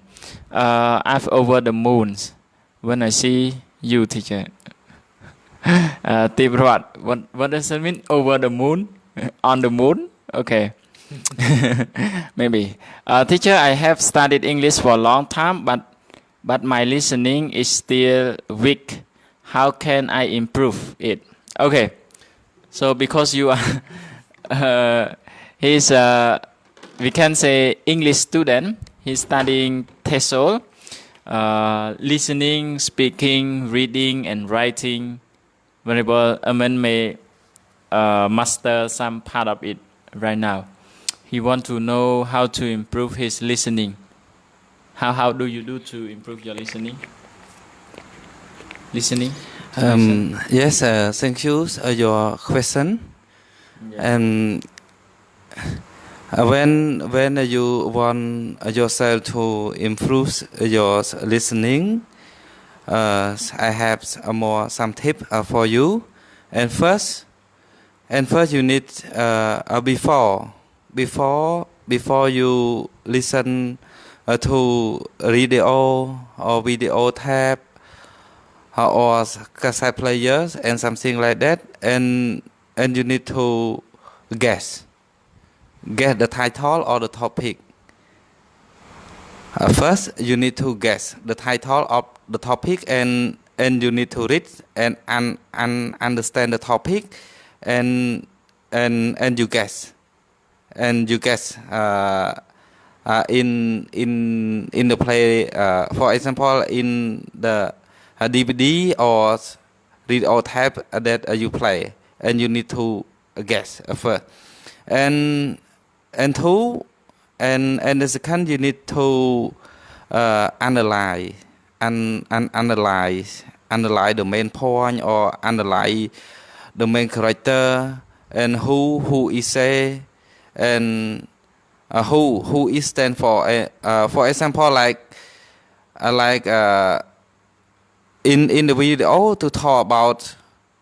I've over the moons when I see you, teacher. What does it mean? Over the moon? On the moon? Okay. Maybe. Teacher, I have studied English for a long time, but my listening is still weak. How can I improve it? Okay. So because you are, he's we can say English student. He's studying TESOL, listening, speaking, reading, and writing. Venerable Amen may master some part of it right now. He want to know how to improve his listening. How do you do to improve your listening? Listening? Yes, thank you. Your question. Yeah. When you want yourself to improve your listening, I have some tip for you. And first you need before you listen to radio or video tape or cassette players and something like that, and you need to guess the title or the topic. First, you need to guess the title of the topic, and you need to read and understand the topic, and you guess, in the play. For example, in the DVD or radio tape that you play, and you need to guess first, and the second, you need to analyze the main point, or analyze the main character, and who is say, and who is stand for. For example, like in the video to talk about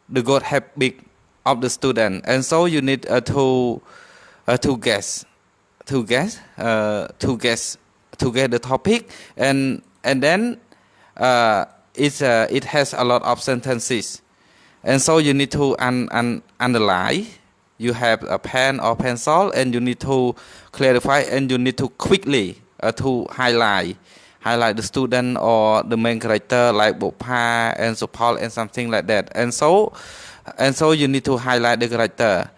the good habit of the student, and so you need to guess the topic, and then it has a lot of sentences, and so you need to underline. You have a pen or pencil, and you need to clarify, and you need to quickly to highlight the student or the main character, like Bopha and Sopal and something like that, and so you need to highlight the character,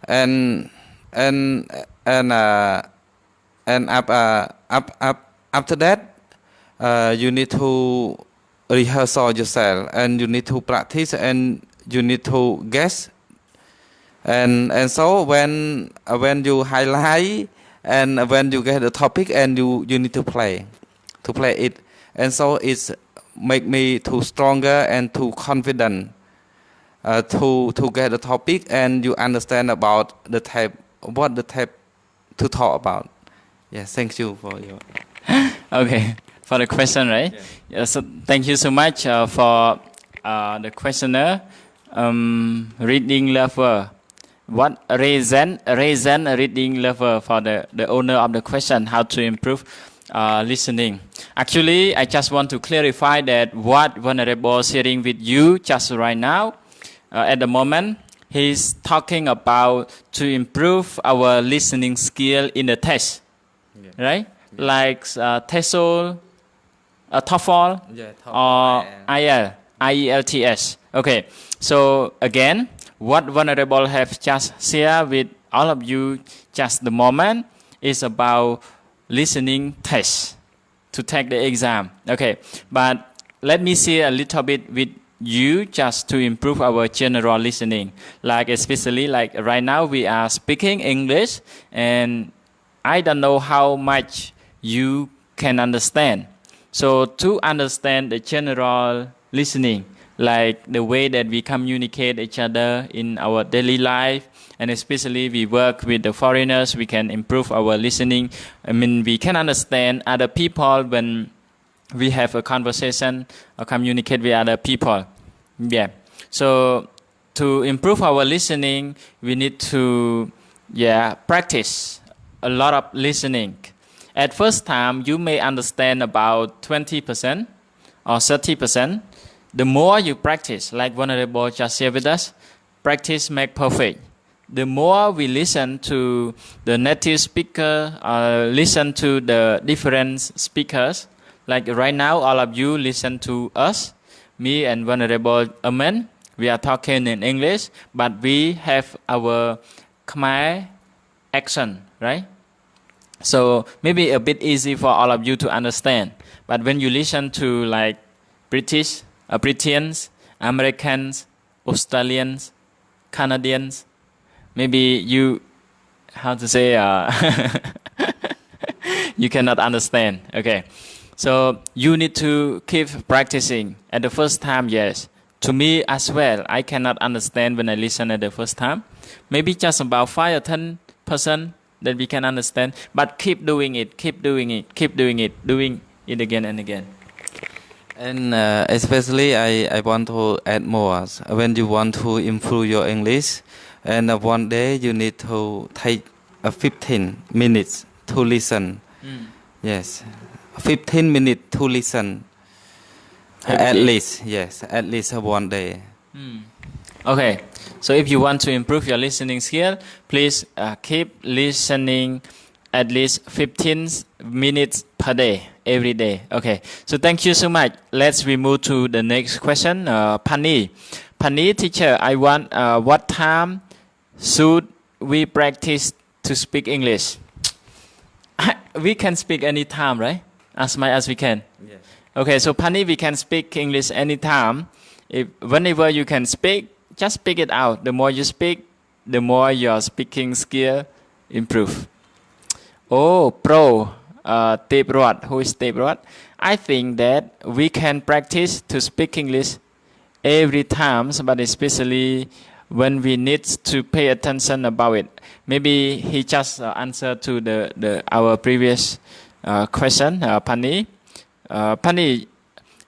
and after that, you need to rehearse yourself, and you need to practice, and you need to guess, and so when you highlight, and when you get the topic, and you need to play it, and so it's make me too stronger and too confident to get the topic, and you understand about the type to talk about. Yes, thank you for your. Okay, for the question, right? Yeah. So thank you so much for the questioner. Reading lover. What reason reading lover for the owner of the question? How to improve listening? Actually, I just want to clarify that what Venerable is sharing with you just right now. At the moment, he's talking about to improve our listening skill in the test, right? Yeah. Like TESOL, TOEFL, or IELTS. Okay, so again, what Venerable have just shared with all of you just the moment is about listening test to take the exam. Okay, but let me share a little bit with you just to improve our general listening. Like especially like right now we are speaking English, and I don't know how much you can understand. So to understand the general listening, like the way that we communicate each other in our daily life, and especially we work with the foreigners, we can improve our listening. I mean, we can understand other people when we have a conversation or communicate with other people. Yeah. So to improve our listening, we need to practice a lot of listening. At first time, you may understand about 20% or 30%. The more you practice, like Venerable just shared with us, practice make perfect. The more we listen to the native speaker, listen to the different speakers, like right now, all of you listen to us, me and Venerable Amen. We are talking in English, but we have our Khmer accent, right? So maybe a bit easy for all of you to understand. But when you listen to like British, Britons, Americans, Australians, Canadians, maybe you, how to say, you cannot understand. Okay. So you need to keep practicing. At the first time, yes. To me as well, I cannot understand when I listen at the first time. Maybe just about 5 or 10% that we can understand. But keep doing it, doing it again and again. And especially I want to add more. When you want to improve your English, and one day you need to take 15 minutes to listen. Yes, 15 minutes to listen. At least, yes, at least one day. Okay, so if you want to improve your listening skill, please keep listening at least 15 minutes per day, every day. Okay, so thank you so much. Let's move to the next question. Pani, teacher, I want what time should we practice to speak English? We can speak any time, right? As much as we can. Yes. Okay, so Pani, we can speak English anytime. Whenever you can speak, just speak it out. The more you speak, the more your speaking skill improve. Oh, Tebrot, who is Tebrot? I think that we can practice to speak English every time, but especially when we need to pay attention about it. Maybe he just answered to our previous question, Pani. Pani,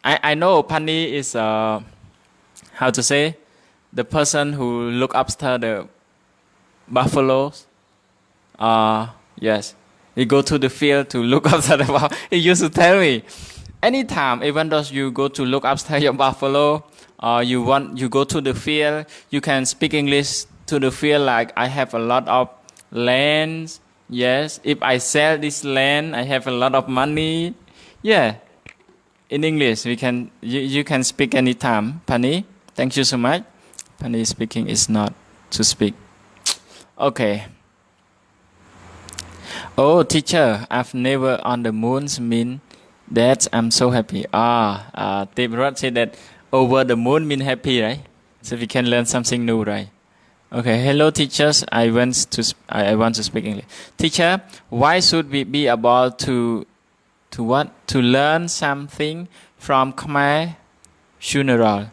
I know Pani is, how to say, the person who look after the buffaloes. Yes, he go to the field to look after the buffalo. He used to tell me, anytime, even though you go to look after your buffalo, or you go to the field, you can speak English to the field like, I have a lot of land. Yes, if I sell this land, I have a lot of money. Yeah. In English, you can speak anytime. Pani, thank you so much. Pani speaking is not to speak. Okay. Oh, teacher, I've never on the moons mean that I'm so happy. Tebrot said that over the moon mean happy, right? So we can learn something new, right? Okay. Hello, teachers. I want to speak English. Teacher, why should we be able to what? To learn something from Khmer funeral.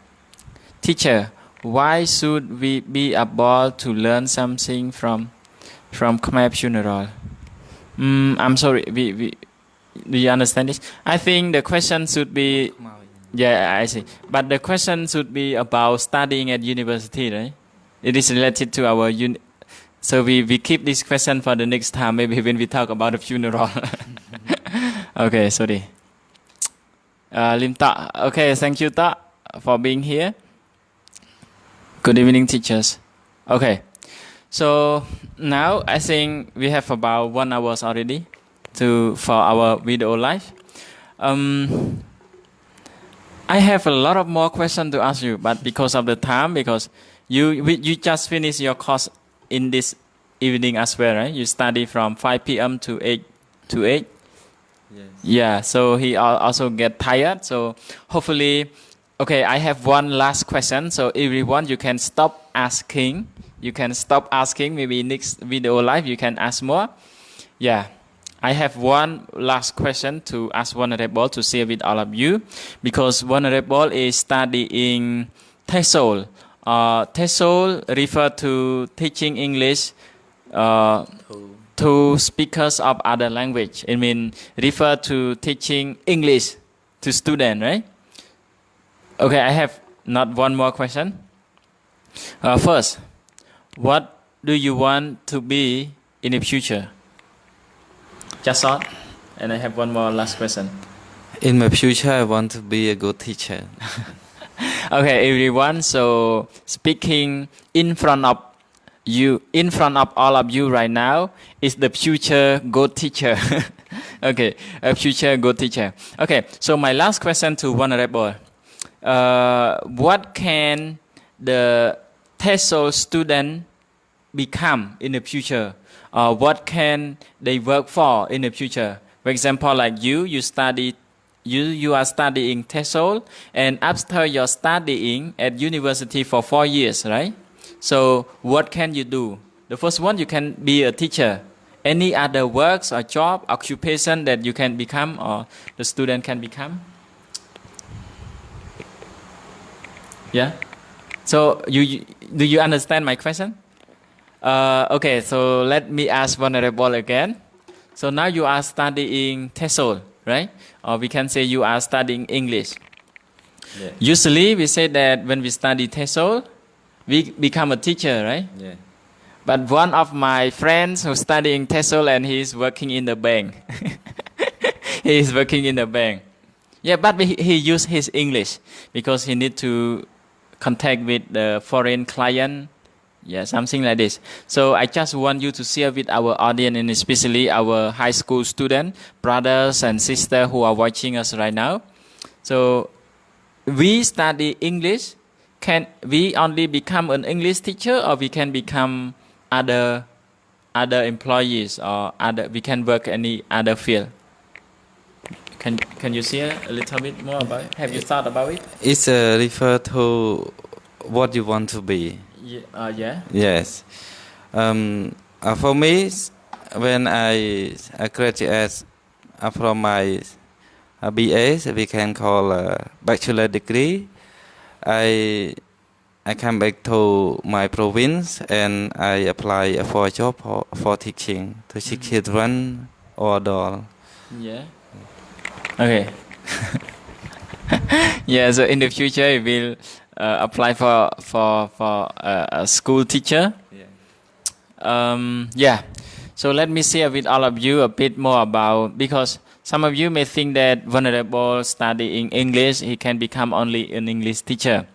Teacher, why should we be able to learn something from Khmer funeral? I'm sorry. Do you understand this? I think the question should be. Yeah, I see. But the question should be about studying at university, right? It is related to our so we keep this question for the next time, maybe when we talk about the funeral. Okay, sorry. Lim Ta. Okay, thank you, Ta, for being here. Good evening, teachers. Okay, so now I think we have about 1 hour already for our video live. I have a lot of more questions to ask you, but because of the time, because you just finished your course in this evening as well, right? You study from 5 p.m. to 8. Yes. Yeah, so he also get tired. So hopefully, okay, I have one last question. So everyone, you can stop asking. Maybe next video live, you can ask more. Yeah, I have one last question to ask Vulnerable to share with all of you, because Vulnerable is studying TESOL. TESOL refer to teaching English to speakers of other language. It means refer to teaching English to students, right? Okay, I have not one more question. First, what do you want to be in the future? Just short. And I have one more last question. In my future, I want to be a good teacher. Okay, everyone. So speaking in front of you, in front of all of you right now, is the future good teacher. Okay, a future good teacher. Okay, so my last question to Vulnerable. What can the TESOL student become in the future? What can they work for in the future? For example, like you are studying TESOL, and after your studying at university for 4 years, right? So what can you do? The first one, you can be a teacher. Any other works or job, occupation that you can become or the student can become? Yeah. So do you understand my question? Okay, so let me ask Vulnerable again. So now you are studying TESOL, right? Or we can say you are studying English. Yeah. Usually we say that when we study TESOL, we become a teacher, right? Yeah. But one of my friends who's studying TESOL and he's working in the bank. He is working in the bank. Yeah, but he used his English because he need to contact with the foreign client. Yeah, something like this. So I just want you to share with our audience, and especially our high school students, brothers and sisters who are watching us right now. So we study English. Can we only become an English teacher, or we can become other employees, or we can work any other field? Can you share a little bit more about it? Have you thought about it? It's refer to what you want to be. Yeah. Yes. For me, when I graduate from my BA, we can call a bachelor degree. I come back to my province and I apply for a job for teaching to teach children or adult. Yeah. Okay. Yeah. So in the future, you will apply for a school teacher. Yeah. Yeah. So let me share with all of you a bit more about, because some of you may think that Vulnerable studying English, he can become only an English teacher.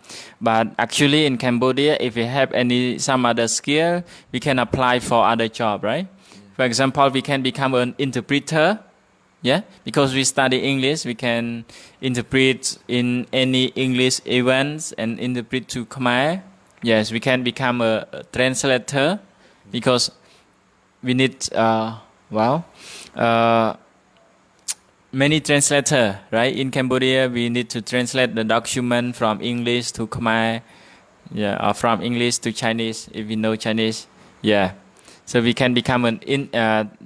But actually in Cambodia, if we have some other skill, we can apply for other job, right? For example, we can become an interpreter. Yeah, because we study English, we can interpret in any English events and interpret to Khmer. Yes, we can become a translator, because we need many translators, right? In Cambodia, we need to translate the document from English to Khmer, yeah, or from English to Chinese if we know Chinese. Yeah. So we can become an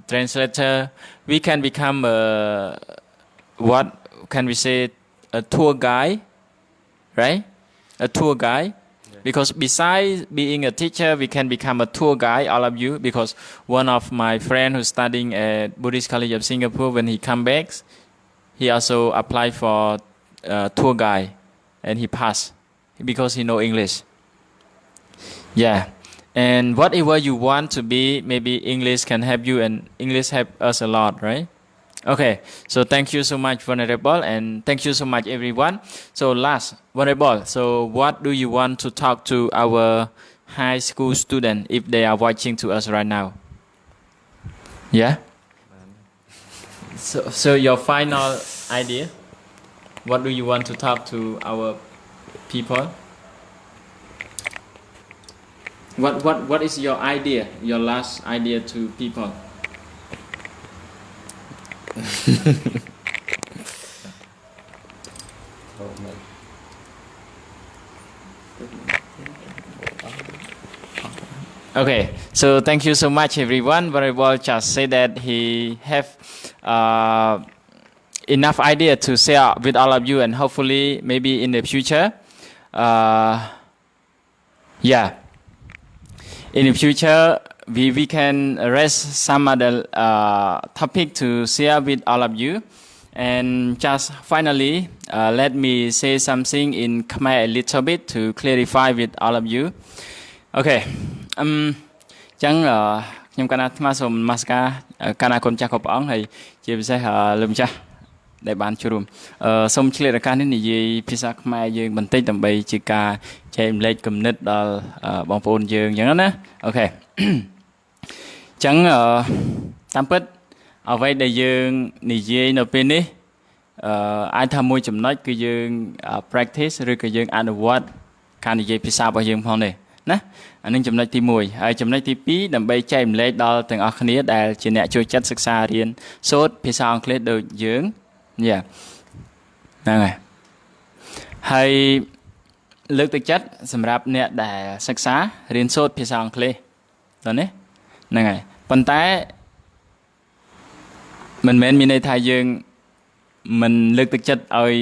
translator. We can become what can we say, a tour guide, right? A tour guide. Yeah. Because besides being a teacher, we can become a tour guide, all of you. Because one of my friends who's studying at Buddhist College of Singapore, when he come back, he also applied for tour guide, and he passed because he know English. Yeah. And whatever you want to be, maybe English can help you, and English help us a lot, right? Okay, so thank you so much, Vulnerable, and thank you so much, everyone. So last, Vulnerable, so what do you want to talk to our high school students if they are watching to us right now? Yeah? So your final idea? What do you want to talk to our people? What is your idea, your last idea to people? Okay, so thank you so much, everyone. Very well, just say that he have enough idea to share with all of you, and hopefully maybe in the future, yeah, in the future we can raise some other topic to share with all of you. And just finally, let me say something in Khmer a little bit to clarify with all of you. Okay. ចឹងខ្ញុំកណាត់មកសូមនមស្ការកណាគុណចាស់គ្រប់ព្រះអង្គហើយជាពិសេសលោកម្ចាស់ដែលបានជួបសូមឆ្លៀតឱកាសនេះនិយាយភាសាខ្មែរយើងបន្តិចដើម្បីជាការចែករំលែកគំនិតដល់បងប្អូនយើងអញ្ចឹងណាអូខេអញ្ចឹងតាមពិតអ្វីដែលយើងនិយាយនៅពេលនេះអាចថាមួយចំណុចគឺយើង practice ឬក៏យើងអនុវត្តការនិយាយភាសារបស់យើងផងនេះណាអានឹងចំណុចទី1ហើយចំណុចទី2ដើម្បីចែករំលែកដល់ទាំងអស់គ្នាដែលជាអ្នកចូលចិត្តសិក្សារៀនសូត្រភាសាអង់គ្លេសដូចយើងហ្នឹងហើយលើកទឹកចិត្តសម្រាប់អ្នកដែលសិក្សារៀនសូត្រភាសាអង់គ្លេសដល់នេះហ្នឹងហើយប៉ុន្តែមិនមែនមានន័យថាយើងមិនលើកទឹកចិត្តឲ្យ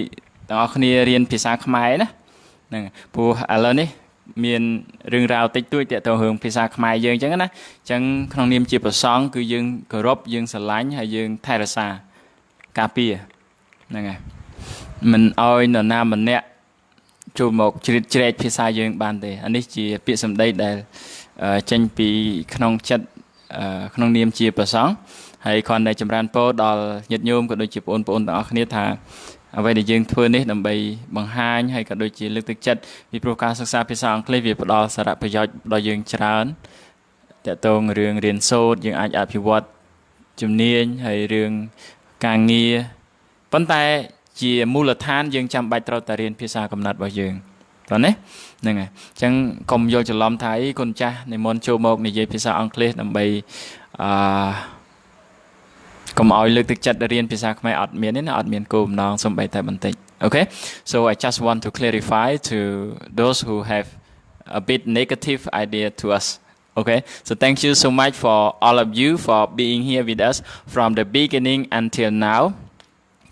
ទាំងអស់គ្នារៀនភាសាខ្មែរណាហ្នឹងព្រោះឥឡូវនេះមានរឿងរ៉ាវតិចតួចទាក់ទងរឿងភាសាខ្មែរយើងអញ្ចឹងណាអញ្ចឹងក្នុងនាមជាប្រសង់គឺយើងគោរពយើងស្រឡាញ់ហើយយើងថែរក្សាការពារហ្នឹងហើយមិនឲ្យនរណាម្នាក់ចូលមកជ្រៀតជ្រែកភាសាយើងបានទេអានេះជាពាក្យសម្ដីដែលចេញពីក្នុងចិត្តក្នុងនាមជាប្រសង់ហើយគ្រាន់តែចម្រើនពរដល់ញាតិញោមក៏ដូចជាបងប្អូនទាំងអស់គ្នាថាអ្វីដែលយើងធ្វើនេះដើម្បីបង្ហាញហើយក៏ដូចជាលើកទឹកចិត្តពីព្រោះការសិក្សាភាសាអង់គ្លេសវាផ្ដល់សារៈប្រយោជន៍ដល់យើងច្រើនតាក់ទងរឿងរៀនសូត្រយើងអាចអភិវឌ្ឍជំនាញហើយរឿងការងារប៉ុន្តែជាមូលដ្ឋានយើងចាំបាច់ត្រូវតែរៀនភាសាកំណត់របស់យើងតោះណាហ្នឹងហើយអញ្ចឹងកុំយកច្រឡំថាអីគុណចាស់និមន្តចូលមកនិយាយភាសាអង់គ្លេសដើម្បីកុំឲ្យលើកទឹកចិត្តរៀនភាសាខ្មែរអត់មានទេណាអត់មានគោលបំណងសំបីតែបន្តិច Okay so I just want to clarify to those who have a bit negative idea to us okay so thank you so much for all of you for being here with us from the beginning until now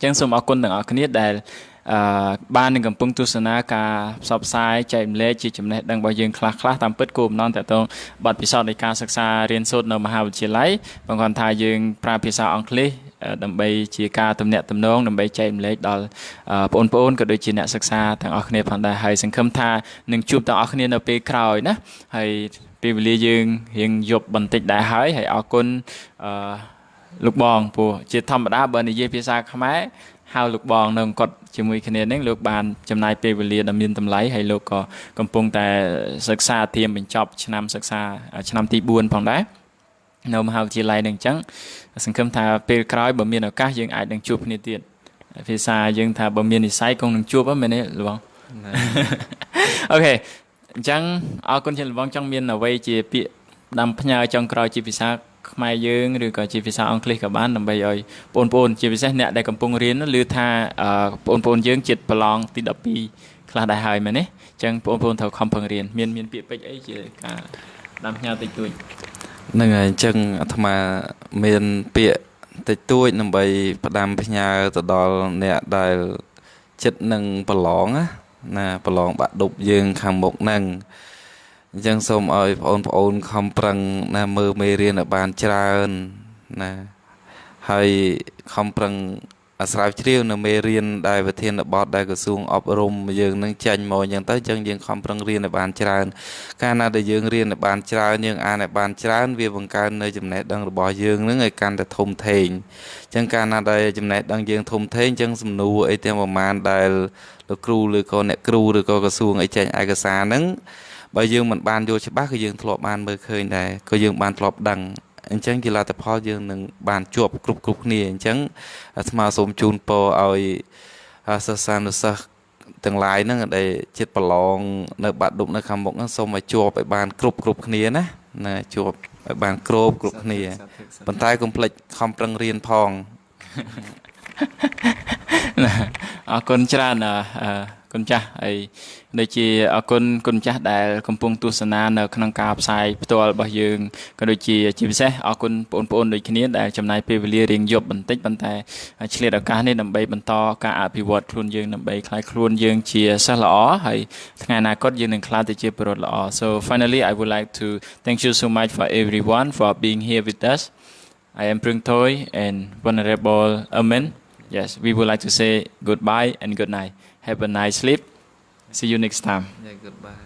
ចឹងសូមអរគុណទាំងអស់គ្នាដែលបាននឹងកំពុងទស្សនាការផ្សព្វផ្សាយចែករំលែកជាចំណេះដឹងរបស់យើងខ្លះៗតាមពិតគោលបំណងតទៅបទពិសោធន៍នៃការសិក្សារៀនសូត្រនៅមហាវិទ្យាល័យបង្ហាញថាយើងប្រើភាសាអង់គ្លេសដើម្បីជាការទំនាក់ទំនងដើម្បីចែករំលែកដល់បងប្អូនក៏ដូចជាអ្នកសិក្សាទាំងអស់គ្នាផងដែរហើយសង្ឃឹមថានឹងជួបទាំងអស់គ្នានៅពេលក្រោយណាហើយពេលវេលាយើងរៀងយប់បន្តិចដែរហើយអរគុណលោកបងព្រោះជាធម្មតាបើនិយាយភាសាខ្មែរហៅលោកបងនៅអង្គត់ជាមួយគ្នានឹងលោកបានចំណាយពេលវេលាដ៏មានតម្លៃហើយលោកក៏កំពុងតែសិក្សាធៀមបញ្ចប់ឆ្នាំសិក្សាឆ្នាំទី4ផងដែរនៅមហាវិទ្យាល័យនឹងអញ្ចឹងសង្ឃឹមថាពេលក្រោយបើមានឱកាសយើងអាចនឹងជួបគ្នាទៀតភាសាយើងថាបើមាននិស្ស័យគង់នឹងជួបហ្នឹងមែនទេលោកបងអូខេអញ្ចឹងអរគុណជាលោកបងចង់មានអ្វីជាពាក្យដាំផ្ញើចុងក្រោយជាភាសាខ្មែរយើងឬក៏ជាភាសាអង់គ្លេសក៏បានដើម្បីឲ្យបងប្អូនជាពិសេសអ្នកដែលកំពុងរៀនឮថាបងប្អូនយើងជិតប្រឡងទី12ខ្លះដែរហើយមែនទេអញ្ចឹងបងប្អូនត្រូវខំប្រឹងរៀនមានពាក្យពេចន៍អីជាការដាំផ្ញើតិចតួចហ្នឹងហើយអញ្ចឹងអាត្មាមានពាក្យតិចតួចដើម្បីផ្ដាំផ្ញើទៅដល់អ្នកដែលចិត្តនឹងប្រឡងណាប្រឡងបាក់ឌុបយើងខាងមុខហ្នឹងអញ្ចឹងសូមឲ្យបងប្អូនខំប្រឹងណាមើលមេរៀនឲ្យបានច្រើនណាហើយខំប្រឹងអាស្រ័យជ្រាវនៅមេរៀនដែលវិធានបទដែលក្រសួងអប់រំយើងនឹងចាញ់មកអញ្ចឹងទៅអញ្ចឹងយើងខំប្រឹងរៀនឲ្យបានច្រើនកាលណាដែលយើងរៀនឲ្យបានច្រើនយើងអានឲ្យបានច្រើនវាបង្កើននៅចំណេះដឹងរបស់យើងនឹងឲ្យកាន់តែធំធេងអញ្ចឹងកាលណាដែលចំណេះដឹងយើងធំធេងអញ្ចឹងសំណួរអីទាំងប្រមាណដែលលោកគ្រូឬក៏អ្នកគ្រូឬក៏ក្រសួងអីចេញឯកសារហ្នឹងបើយើងមិនបានយល់ច្បាស់គឺយើងធ្លាប់បានមើលឃើញដែរក៏យើងបានធ្លាប់ដឹងអញ្ចឹងជាលទ្ធផលយើងនឹងបានជាប់គ្រប់គ្នាអញ្ចឹងអាត្មាសូមជូនពរឲ្យសិស្សានុសិស្សទាំងឡាយហ្នឹងដែលចិត្តប្រឡងនៅបាត់ឌុបនៅខាងមុខហ្នឹងសូមឲ្យជាប់ឲ្យបានគ្រប់គ្នាណាជាប់ឲ្យបានគ្រប់គ្នាប៉ុន្តែកុំភ្លេចខំប្រឹងរៀនផង អរគុណច្រើនគុណចាស់ហើយដូចជាអរគុណគុណចាស់ដែលកំពុងទស្សនានៅក្នុងការផ្សាយផ្ទាល់របស់យើងក៏ដូចជាពិសេសអរគុណបងប្អូនដូចគ្នាដែលចំណាយពេលវេលារៀងយប់បន្តិចប៉ុន្តែឆ្លៀតឱកាសនេះដើម្បីបន្តការអភិវឌ្ឍខ្លួនយើងដើម្បីក្លាយខ្លួនយើងជាសិស្សល្អហើយថ្ងៃអនាគតយើងនឹងក្លាយទៅជាពលរដ្ឋល្អ So finally I would like to thank you so much for everyone for being here with us. I am Proeung Thoy and Venerable Amen. Yes, we would like to say goodbye and good night. Have a nice sleep. See you next time. Yeah, goodbye.